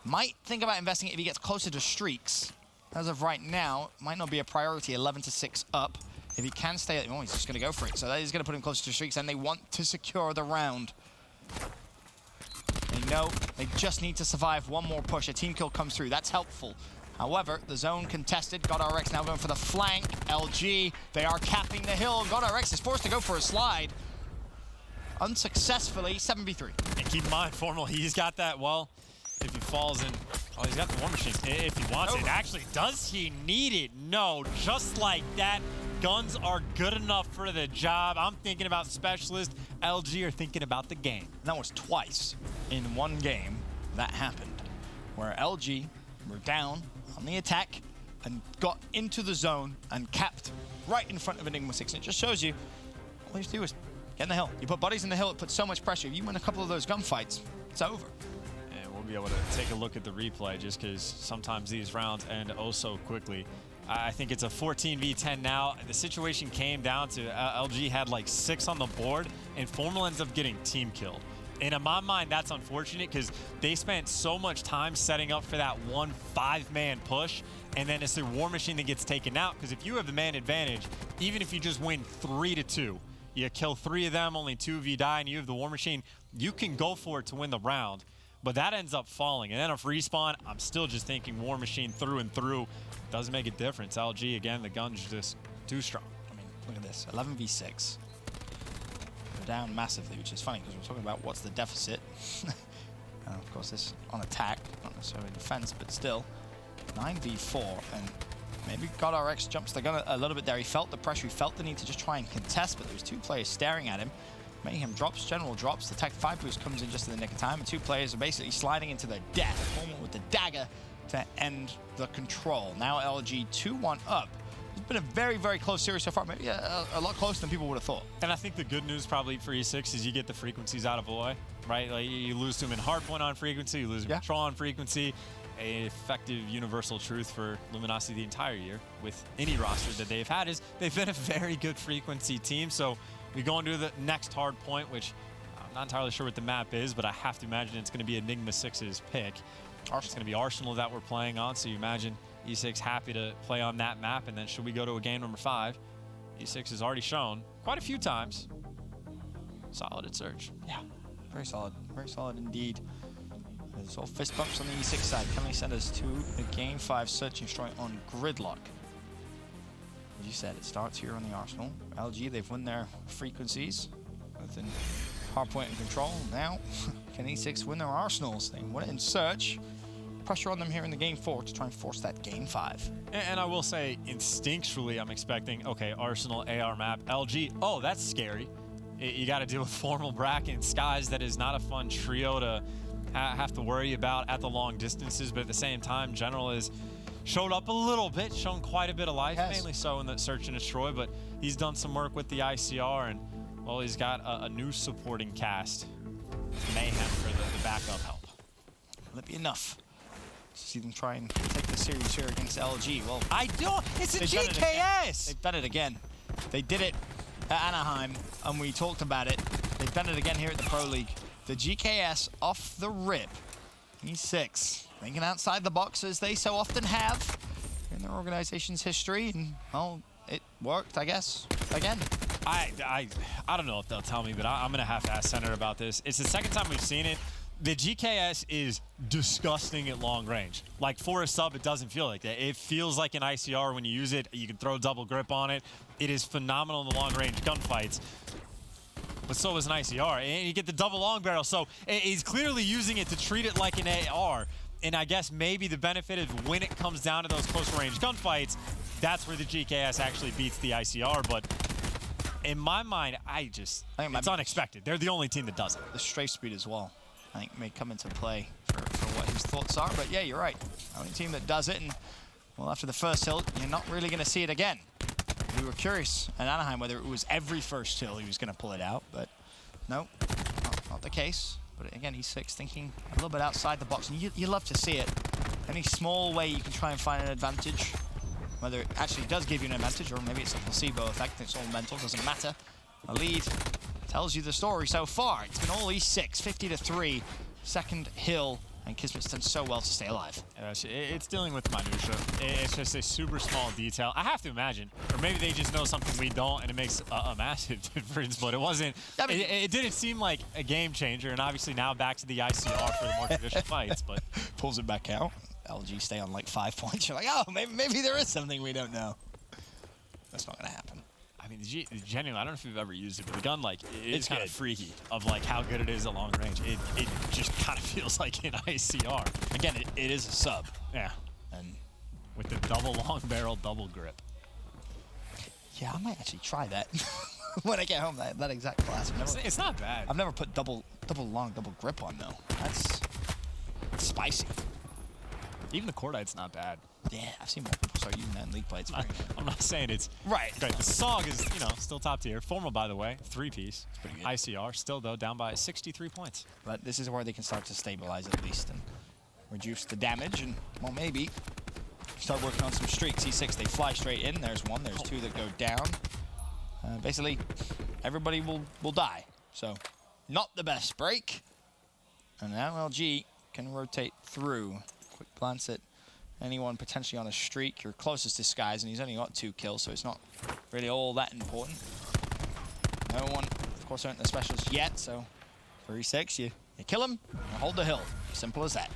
Might think about investing it if he gets closer to streaks. As of right now, might not be a priority. 11-6 up. If he can stay at, oh, he's just going to go for it. So that is going to put him closer to streaks, and they want to secure the round. They know they just need to survive 1 more push. A team kill comes through. That's helpful. However, the zone contested. GodRX now going for the flank. LG, they are capping the hill. GodRX is forced to go for a slide. Unsuccessfully, 7v3. And keep in mind, Formal, he's got that, well, if he falls in, oh, he's got the War Machine. If he wants it, actually, does he need it? No, just like that. Guns are good enough for the job. I'm thinking about Specialist. LG are thinking about the game. And that was twice in 1 game that happened, where LG were down on the attack and got into the zone and capped right in front of Enigma6. And it just shows you, all you have to do is get in the hill. You put bodies in the hill, it puts so much pressure. If you win a couple of those gunfights, it's over. And we'll be able to take a look at the replay just because sometimes these rounds end oh so quickly. I think it's a 14 v 10 now. The situation came down to LG had like 6 on the board, and Formal ends up getting team killed. And in my mind, that's unfortunate because they spent so much time setting up for that 1 5-man push, and then it's the War Machine that gets taken out. Because if you have the man advantage, even if you just win 3-2, you kill 3 of them, only 2 of you die, and you have the War Machine, you can go for it to win the round. But that ends up falling. And then if respawn, I'm still just thinking War Machine through and through. Doesn't make a difference. LG, again, the gun's just too strong. I mean, look at this, 11 v 6. We're down massively, which is funny because we're talking about what's the deficit. And of course, this on attack, not necessarily defense, but still. 9 v 4, and maybe GodRx jumps the gun a little bit there. He felt the pressure, he felt the need to just try and contest, but there was 2 players staring at him. Mayhem drops, General drops, the Tech 5 boost comes in just in the nick of time, and 2 players are basically sliding into their death. Formal with the dagger to end the control. Now LG 2-1 up. It's been a very, very close series so far. Maybe a lot closer than people would have thought. And I think the good news probably for E6 is you get the frequencies out of Aloy, right? Like you lose to him in hardpoint on frequency, you lose him in control on frequency. A effective universal truth for Luminosity the entire year with any roster that they've had is they've been a very good frequency team. So we go into the next hard point, which I'm not entirely sure what the map is, but I have to imagine it's going to be Enigma6's pick. It's going to be Arsenal that we're playing on, so you imagine E6 happy to play on that map. And then should we go to a game number 5, E6 has already shown quite a few times solid at Surge. Yeah, very solid indeed. There's all fist bumps on the E6 side. Can they send us to a game 5 searching strike on Gridlock? As you said, it starts here on the Arsenal. LG, they've won their frequencies within hardpoint and control. Now, can E6 win their Arsenals? They win it in search. Pressure on them here in the game 4 to try and force that game 5. And I will say, instinctually, I'm expecting, okay, Arsenal, AR map, LG. Oh, that's scary. You got to deal with Formal, Bracken, Skies. That is not a fun trio to have to worry about at the long distances, but at the same time, General has showed up a little bit, shown quite a bit of life, mainly so in the Search and Destroy, but he's done some work with the ICR, and, well, he's got a new supporting cast. Mayhem for the backup help. Will it be enough to see them try and take the series here against LG? Well, I don't. It's a GKS! They've done it again. They did it at Anaheim, and we talked about it. They've done it again here at the Pro League. The GKS off the rip. E6 thinking outside the box as they so often have in their organization's history, and well, it worked, I guess, again. I don't know if they'll tell me, but I'm gonna have to ask Senator about this. It's the second time we've seen it. The GKS is disgusting at long range. Like for a sub, it doesn't feel like that. It feels like an ICR when you use it. You can throw double grip on it. It is phenomenal in the long range gunfights. But so is an ICR, and you get the double long barrel. So he's clearly using it to treat it like an AR. And I guess maybe the benefit is when it comes down to those closer range gunfights, that's where the GKS actually beats the ICR. But in my mind, it's unexpected. They're the only team that does it. The strafe speed as well, I think, may come into play for what his thoughts are. But yeah, you're right. Only team that does it, and well, after the first hill, you're not really going to see it again. We were curious at Anaheim whether it was every first hill he was going to pull it out, but no, not the case. But again, E6 thinking a little bit outside the box, and you love to see it. Any small way you can try and find an advantage, whether it actually does give you an advantage or maybe it's a placebo effect, it's all mental, doesn't matter. A lead tells you the story so far. It's been all E6, 50-3, second hill, and Kismet's done so well to stay alive. It's dealing with minutia. It's just a super small detail. I have to imagine, or maybe they just know something we don't, and it makes a massive difference. But it wasn't. I mean, it didn't seem like a game changer. And obviously now back to the ICR for the more traditional fights. But pulls it back out. LG stay on like 5 points. You're like, oh, maybe there is something we don't know. That's not gonna happen. I mean, genuinely, I don't know if you've ever used it, but the gun, like, it's kind of freaky of, like, how good it is at long range. It just kind of feels like an ICR. Again, it is a sub. Yeah. And with the double long barrel, double grip. Yeah, I might actually try that when I get home, that exact class. It's not bad. I've never put double long, double grip on, though. That's spicy. Even the Cordite's not bad. Yeah, I've seen more people start using that in league play. I'm not saying it's right. The SOG is, still top tier. Formal, by the way, 3-piece. It's pretty good. ICR, still, though, down by 63 points. But this is where they can start to stabilize at least. And reduce the damage and, well, maybe start working on some streaks. E6, they fly straight in. There's one, there's two that go down. Basically, everybody will die. So, not the best break. And now LG can rotate through. Quick glance at anyone potentially on a streak. Your closest is Skies, and he's only got 2 kills, so it's not really all that important. No one, of course, aren't the specials yet, so for E6, you kill him and hold the hill. Simple as that.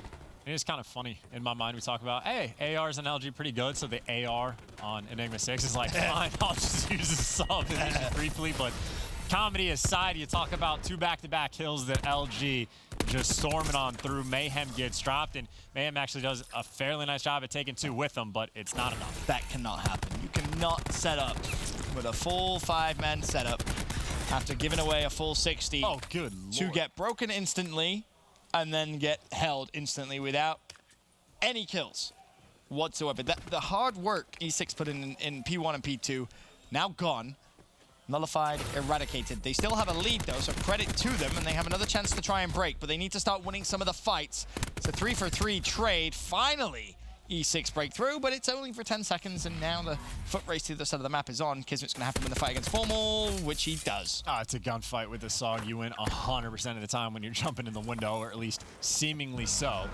It is kind of funny in my mind. We talk about, hey, ARs and LG pretty good, so the AR on Enigma6 is like, fine, I'll just use the sub briefly. But comedy aside, you talk about 2 back-to-back kills that LG just storming on through. Mayhem gets dropped, and Mayhem actually does a fairly nice job at taking 2 with them, but it's not enough. That cannot happen. You cannot set up with a full 5-man setup after giving away a full 60 good to Lord. get broken instantly and then get held instantly without any kills whatsoever. The hard work E6 put in P1 and P2, now gone, nullified, eradicated. They still have a lead though, so credit to them, and they have another chance to try and break, but they need to start winning some of the fights. It's a 3-for-3 trade. Finally, E6 breakthrough, but it's only for 10 seconds, and now the foot race to the other side of the map is on. Kismet's going to have to win the fight against Formal, which he does. It's a gunfight with the SOG. You win 100% of the time when you're jumping in the window, or at least seemingly so.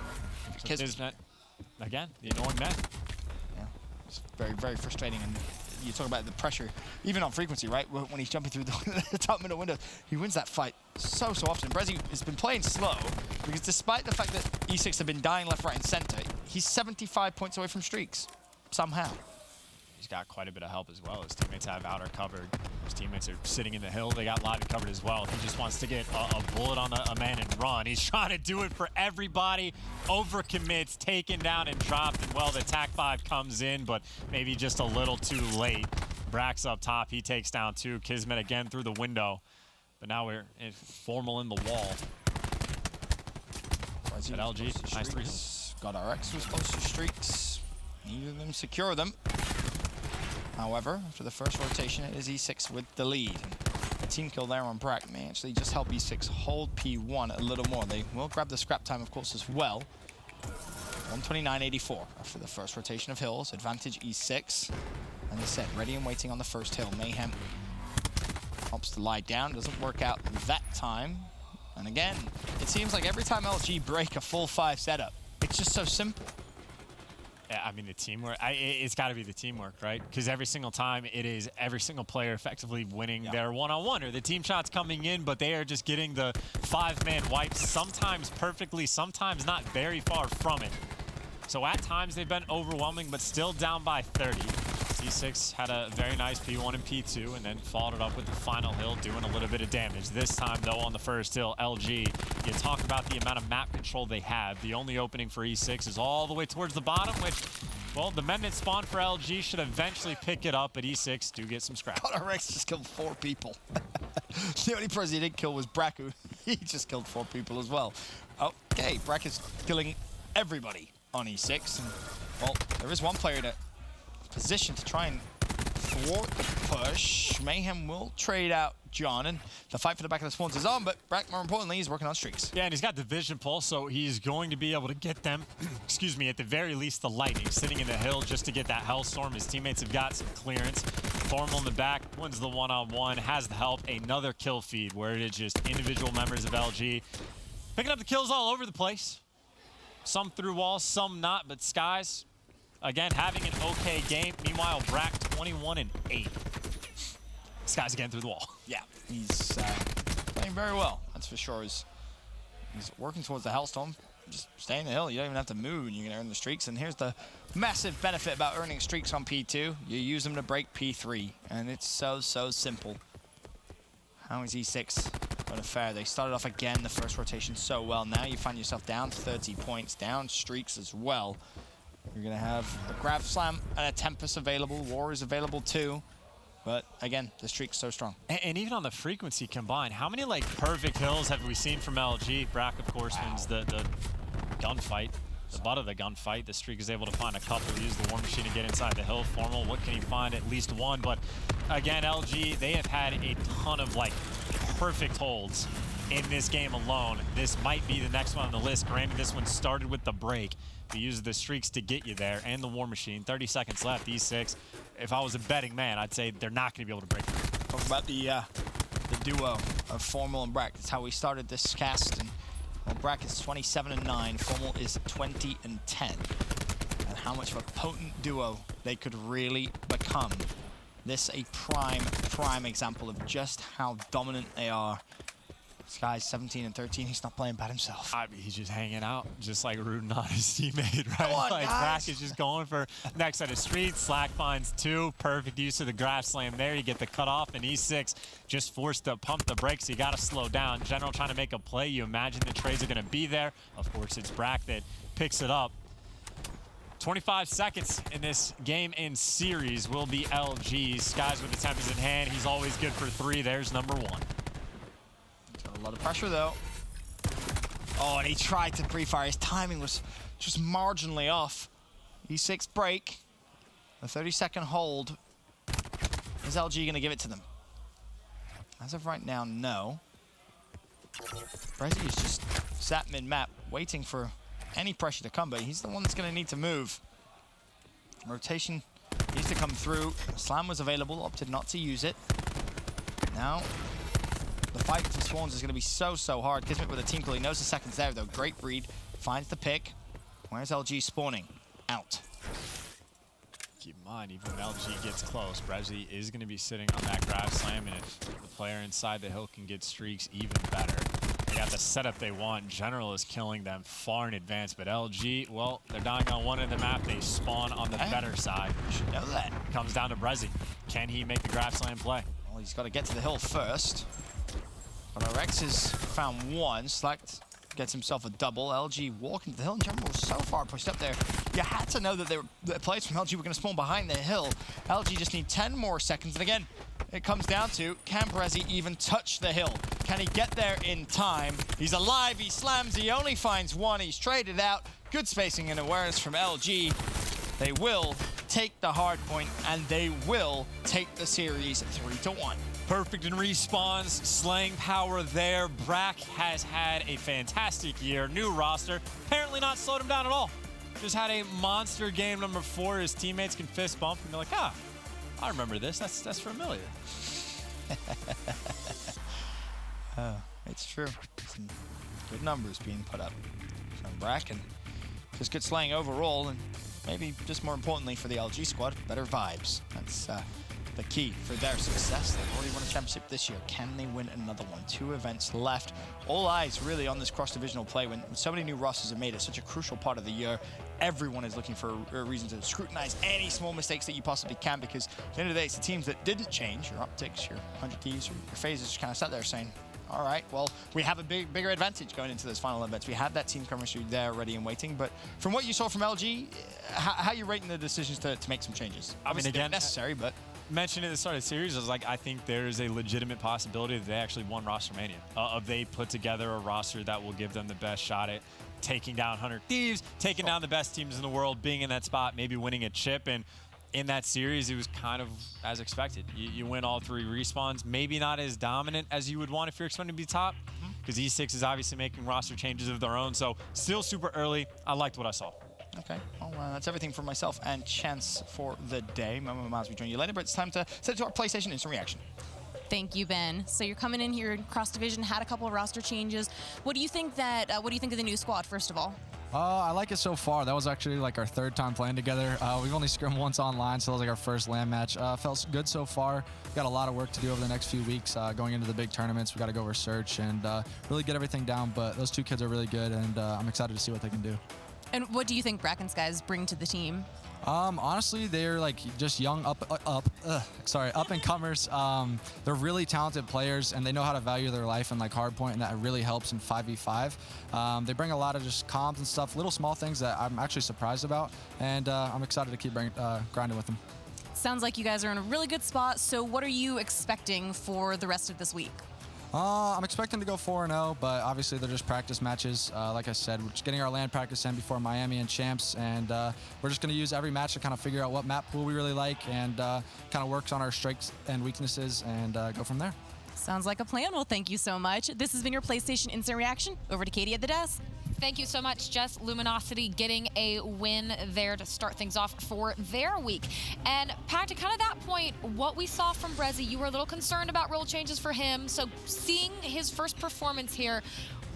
Kismet, again, the annoying man. Yeah, it's very, very frustrating. And you talk about the pressure, even on frequency, right? When he's jumping through the top middle window, he wins that fight so often. Brezzy has been playing slow because despite the fact that E6 have been dying left, right, and center, he's 75 points away from streaks somehow. He's got quite a bit of help as well. His teammates have outer covered. His teammates are sitting in the hill. They got lobby covered as well. He just wants to get a bullet on a man and run. He's trying to do it for everybody. Overcommits, taken down and dropped. And, well, the attack 5 comes in, but maybe just a little too late. Brax up top. He takes down 2. Kismet again through the window. But now we're Formal in the wall. At LG, nice 3. Got RX was close to streaks. Neither of them secure them. However, after the first rotation, it is E6 with the lead. A team kill there on Brack may actually just help E6 hold P1 a little more. They will grab the scrap time, of course, as well. 129.84 after the first rotation of hills. Advantage E6. And they said, ready and waiting on the first hill. Mayhem helps to lie down. Doesn't work out that time. And again, it seems like every time LG break a full 5 setup, it's just so simple. Yeah, I mean, the teamwork, it's got to be the teamwork, right? Because every single time it is every single player effectively winning their one-on-one, or the team shots coming in, but they are just getting the 5-man wipes, sometimes perfectly, sometimes not very far from it. So at times they've been overwhelming, but still down by 30. E6 had a very nice P1 and P2, and then followed it up with the final hill, doing a little bit of damage. This time, though, on the first hill, LG, you talk about the amount of map control they have. The only opening for E6 is all the way towards the bottom, which, well, the men that spawn for LG should eventually pick it up, but E6 do get some scrap. RX just killed 4 people. The only person he didn't kill was Braku. He just killed 4 people as well. Okay, Brack is killing everybody on E6. And, well, there is one player that position to try and thwart the push. Mayhem will trade out John, and the fight for the back of the spawns is on, but Brack, more importantly, he's working on streaks. Yeah, and he's got the vision pulse, so he's going to be able to get them, excuse me, at the very least, the lightning sitting in the hill just to get that Hellstorm. His teammates have got some clearance. Formal in the back, wins the one-on-one, has the help. Another kill feed where it is just individual members of LG picking up the kills all over the place. Some through walls, some not, but Skies, again, having an okay game. Meanwhile, Brack 21-8. Skies again through the wall. Yeah, he's playing very well, that's for sure. He's working towards the Hellstorm. Just stay in the hill. You don't even have to move, and you can earn the streaks. And here's the massive benefit about earning streaks on P2. You use them to break P3, and it's so simple. How is E6 going to fare? They started off again the first rotation so well. Now you find yourself down 30 points, down streaks as well. You're going to have a Grab Slam and a Tempest available. War is available too. But again, the streak's so strong. And even on the frequency combined, how many like perfect hills have we seen from LG? Brack, of course, wins the gunfight, the butt of the gunfight. The streak is able to find a couple, use the War Machine to get inside the hill. Formal, what can he find? At least one. But again, LG, they have had a ton of like perfect holds in this game alone, this might be the next one on the list. Granted, this one started with the break. He used the streaks to get you there and the War Machine. 30 seconds left, E6. If I was a betting man, I'd say they're not going to be able to break through. Talk about the duo of Formal and Brack. That's how we started this cast. And well, Brack is 27-9, Formal is 20-10. And how much of a potent duo they could really become. This a prime example of just how dominant they are. This guy's 17-13. He's not playing bad himself. I mean, he's just hanging out, just like rooting on his teammate, right? Come on, like guys. Brack is just going for next set of streets. Slack finds 2. Perfect use of the grab slam there. You get the cutoff, and E6 just forced to pump the brakes. You got to slow down. General trying to make a play. You imagine the trades are going to be there. Of course, it's Brack that picks it up. 25 seconds in this game in series will be LG. Skies with the tempers in hand. He's always good for 3. There's number 1. A lot of pressure, though. Oh, and he tried to pre-fire. His timing was just marginally off. E6 break. A 30-second hold. Is LG going to give it to them? As of right now, no. Brezzy is just sat mid-map, waiting for any pressure to come, but he's the one that's going to need to move. Rotation needs to come through. Slam was available, opted not to use it. Now, the fight for Swans is going to be so hard. Kismet with a team kill. He knows the second's there, though. Great read. Finds the pick. Where's LG spawning? Out. Keep in mind, even when LG gets close, Brezzy is going to be sitting on that grab slam, and if the player inside the hill can get streaks, even better. They got the setup they want. General is killing them far in advance, but LG, well, they're dying on one end of the map. They spawn on the better side. You should know that. Comes down to Brezzy. Can he make the grab slam play? Well, he's got to get to the hill first. But Rex has found 1. Slack gets himself a double. LG walking to the hill, and General was so far pushed up there. You had to know that the players from LG were going to spawn behind the hill. LG just need 10 more seconds. And again, it comes down to, can Brezzy even touch the hill? Can he get there in time? He's alive, he slams, he only finds 1. He's traded out. Good spacing and awareness from LG. They will take the hard point, and they will take the series 3-1. Perfect in respawns, slaying power there. Brack has had a fantastic year. New roster, apparently not slowed him down at all. Just had a monster game number 4. His teammates can fist bump and be like, ah, I remember this. That's familiar. It's true. Some good numbers being put up from Brack, and just good slaying overall, and maybe just more importantly for the LG squad, better vibes. That's the key for their success. They've already won a championship this year. Can they win another one? 2 events left. All eyes really on this cross-divisional play. When so many new rosters are made, it's such a crucial part of the year. Everyone is looking for a reason to scrutinize any small mistakes that you possibly can, because at the end of the day, it's the teams that didn't change, your optics, your 100 Ds, your phases, just kind of sat there saying, all right, well, we have a bigger advantage going into those final events. We had that team chemistry there ready and waiting. But from what you saw from LG, how are you rating the decisions to make some changes? Obviously, again, they're necessary, but mentioned at the start of the series, I was like, I think there is a legitimate possibility that they actually won Roster Mania. Of they put together a roster that will give them the best shot at taking down 100 Thieves, taking down the best teams in the world, being in that spot, maybe winning a chip. And in that series, it was kind of as expected. You win all 3 respawns, maybe not as dominant as you would want if you're expecting to be top, because E6 is obviously making roster changes of their own. So still super early. I liked what I saw. Okay, well, that's everything for myself and Chance for the day. Momo Miles will join you later, but it's time to set it to our PlayStation Instant Reaction. Thank you, Ben. So you're coming in here in cross division, had a couple of roster changes. What do you think what do you think of the new squad, first of all? I like it so far. That was actually like our 3rd time playing together. We've only scrimmed once online, so that was like our first LAN match. Felt good so far. Got a lot of work to do over the next few weeks going into the big tournaments. We got to go research and really get everything down, but those 2 kids are really good, and I'm excited to see what they can do. And what do you think Brack and Skies bring to the team? Honestly, they're like just young up and comers. They're really talented players, and they know how to value their life in like hardpoint, and that really helps in 5v5. They bring a lot of just comms and stuff, little small things that I'm actually surprised about, and I'm excited to keep grinding with them. Sounds like you guys are in a really good spot. So what are you expecting for the rest of this week? I'm expecting to go 4-0, but obviously they're just practice matches. Like I said, we're just getting our LAN practice in before Miami and Champs, and we're just going to use every match to kind of figure out what map pool we really like and kind of works on our strengths and weaknesses and go from there. Sounds like a plan. Well, thank you so much. This has been your PlayStation Instant Reaction. Over to Katie at the desk. Thank you so much, Jess. Luminosity getting a win there to start things off for their week. And Pat, to kind of that point, what we saw from Brezzy, you were a little concerned about role changes for him. So seeing his first performance here,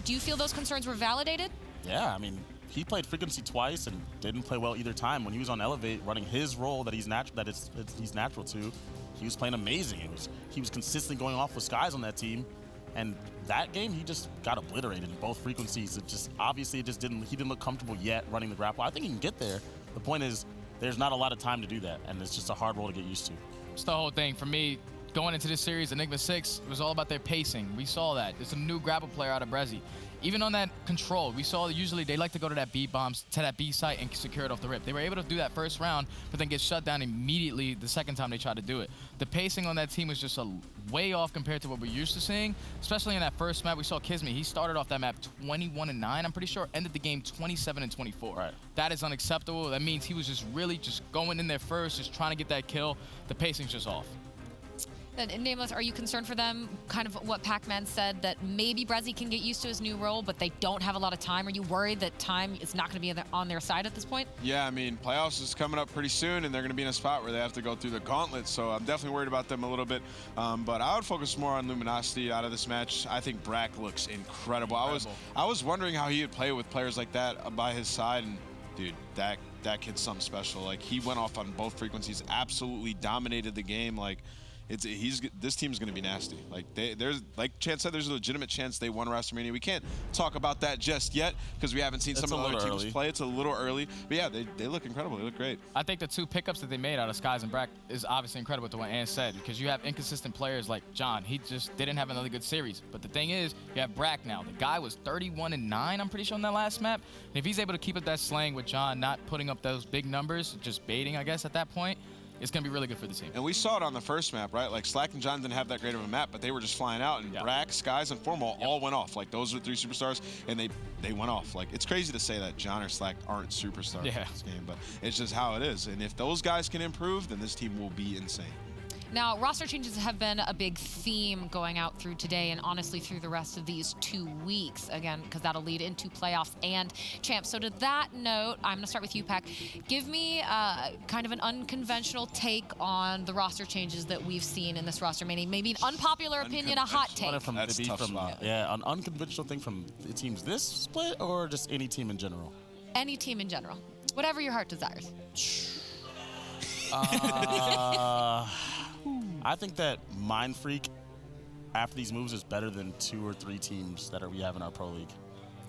do you feel those concerns were validated? Yeah, I mean, he played Frequency twice and didn't play well either time. When he was on Elevate, running his role that he's natural to, he was playing amazing. He was consistently going off with Skies on that team. And that game, he just got obliterated in both frequencies. He didn't look comfortable yet running the grapple. I think he can get there. The point is, there's not a lot of time to do that, and it's just a hard role to get used to. It's the whole thing. For me, going into this series, Enigma6, it was all about their pacing. We saw that. It's a new grapple player out of Brezzy. Even on that control, we saw usually they like to go to that B bombs, to that B site and secure it off the rip. They were able to do that first round, but then get shut down immediately the second time they tried to do it. The pacing on that team was just way off compared to what we're used to seeing, especially in that first map. We saw Kisme. He started off that map 21-9, I'm pretty sure, ended the game 27-24. Right. That is unacceptable. That means he was just really just going in there first, just trying to get that kill. The pacing's just off. And Nameless, are you concerned for them, kind of what Pac-Man said, that maybe Brezzy can get used to his new role, but they don't have a lot of time? Are you worried that time is not going to be on their side at this point? Yeah, I mean, playoffs is coming up pretty soon, and they're going to be in a spot where they have to go through the gauntlet, so I'm definitely worried about them a little bit. But I would focus more on Luminosity out of this match. I think Brack looks incredible. I was wondering how he would play with players like that by his side, and dude, that kid's something special. Like, he went off on both frequencies, absolutely dominated the game. Like, this team's going to be nasty. Like, there's, like Chance said, there's a legitimate chance they won WrestleMania. We can't talk about that just yet because we haven't seen some of the other teams play. It's a little early. But yeah, they look incredible. They look great. I think the two pickups that they made out of Skies and Brack is obviously incredible to what Ann said, because you have inconsistent players like John. He just didn't have another good series. But the thing is, you have Brack now. The guy was 31-9, I'm pretty sure, on that last map. And if he's able to keep up that slang with John not putting up those big numbers, just baiting, I guess, at that point, it's going to be really good for the team. And we saw it on the first map, right? Like, Slack and John didn't have that great of a map, but they were just flying out, and Brack, Skies, and Formal all went off. Like, those are three superstars, and they went off. Like, it's crazy to say that John or Slack aren't superstars in this game, but it's just how it is. And if those guys can improve, then this team will be insane. Now, roster changes have been a big theme going out through today and honestly through the rest of these 2 weeks, again, because that'll lead into playoffs and champs. So to that note, I'm going to start with you, Pac. Give me kind of an unconventional take on the roster changes that we've seen in this roster, meaning maybe an unpopular opinion, a hot take. That's a tough spot. Yeah, an unconventional thing from the teams this split or just any team in general? Any team in general. Whatever your heart desires. I think that Mind Freak, after these moves, is better than 2 or 3 teams that we have in our Pro League.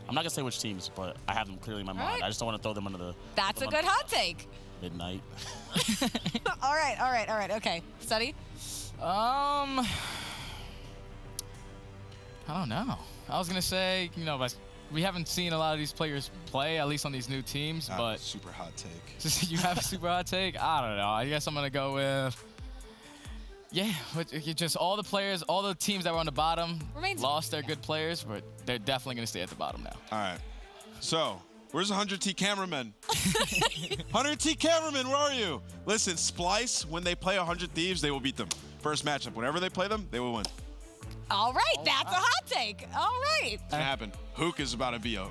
I'm not going to say which teams, but I have them clearly in my mind. Right. I just don't want to throw them under the... That's a good hot take. Midnight. All right. Okay. Study? I don't know. I was going to say, we haven't seen a lot of these players play, at least on these new teams, but... Super hot take. You have a super hot take? I don't know. I guess I'm going to go with... Yeah, just all the players, all the teams that were on the bottom lost their good players, but they're definitely going to stay at the bottom now. All right. So, where's the 100T cameraman? 100T cameraman, where are you? Listen, Splice, when they play 100 Thieves, they will beat them. First matchup, whenever they play them, they will win. All right, that's a hot take. All right. It's going to happen. Hook is about to be a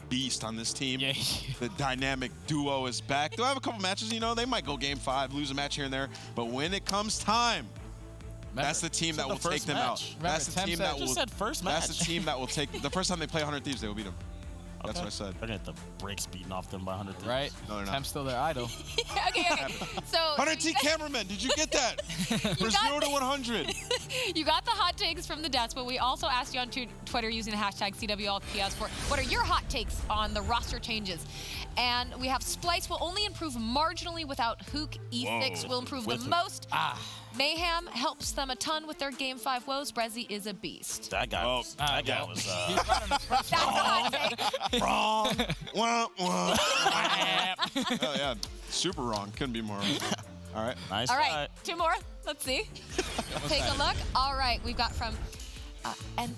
beast on this team. Yeah. The dynamic duo is back. They'll have a couple matches, they might go game 5, lose a match here and there, but when it comes time, that's the team that will take them out. That's the team that will. That's the team that will take. The first time they play 100 Thieves, they will beat them. That's what I said. They're going to get the brakes beaten off them by 100 Thieves. Right? No, they're not. Temp's still their idol. Okay. So 100T cameraman, did you get that? For 0 to 100. You got the hot takes from the desk, but we also asked you on Twitter using the hashtag CWLPS for what are your hot takes on the roster changes. And we have Splice will only improve marginally without Hook. E6 will improve the most. Mayhem helps them a ton with their Game 5 woes. Brezzy is a beast. That guy was... That's a hot take. Wrong. Wah, wah. Oh, yeah. Super wrong. Couldn't be more wrong. All right. Nice. All right. 2 more. Let's see. Take a look. All right. We've got from And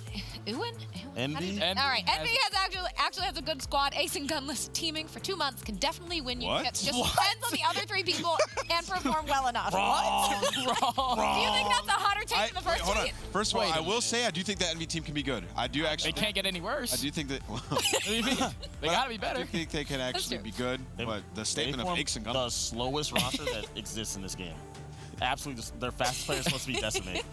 Ewan? Envy? All right, Envy has actually has a good squad. Ace and Gunless teaming for 2 months can definitely win you. What? Just depends on the other 3 people and perform well enough. Wrong. Do you think that's a hotter take in the first hold on. tweet? First of all, Wait a I will say I do think that Envy team can be good. I do actually. It can't get any worse. I do think that. What do you mean? They gotta be I better. do think they can actually true. be good. But the statement of formed Ace and the Gunless. slowest roster that exists in this game. Absolutely, their fastest player is supposed to be Decimate.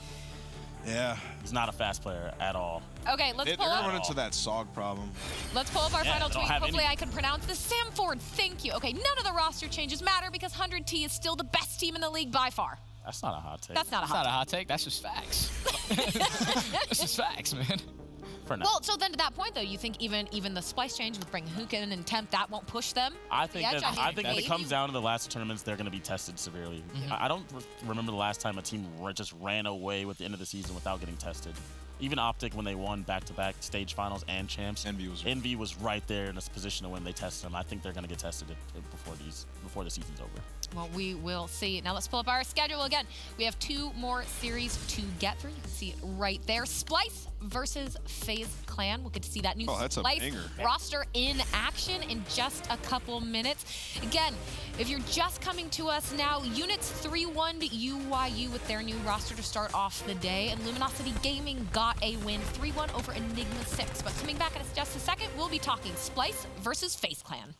Yeah. He's not a fast player at all. Okay, let's They're pull gonna up. run into that SOG problem. Let's pull up our Yeah, final they don't tweet. have Hopefully any- I can pronounce this. Sam Ford, thank you. Okay, none of the roster changes matter because 100T is still the best team in the league by far. That's not a hot take. That's not a That's not a hot hot take. That's just facts. That's just facts, man. For now. Well, so then to that point, though, you think even the splice change with bringing Hukin and Temp, that won't push them? I think The edge? that, I think when maybe. it comes down to the last tournaments, they're going to be tested severely. I don't remember the last time a team just ran away with the end of the season without getting tested. Even Optic, when they won back-to-back stage finals and champs, Envy was right there in this position to win. They tested them. I think they're going to get tested before the season's over. Well, we will see. Now let's pull up our schedule again. We have 2 more series to get through. You can see it right there. Splice versus FaZe Clan. We'll get to see that new that's a Splice banger. roster in action in just a couple minutes. Again, if you're just coming to us now, Units 3-1 to UYU with their new roster to start off the day. And Luminosity Gaming got a win 3-1 over Enigma6. But coming back in just a second, we'll be talking Splice versus FaZe Clan.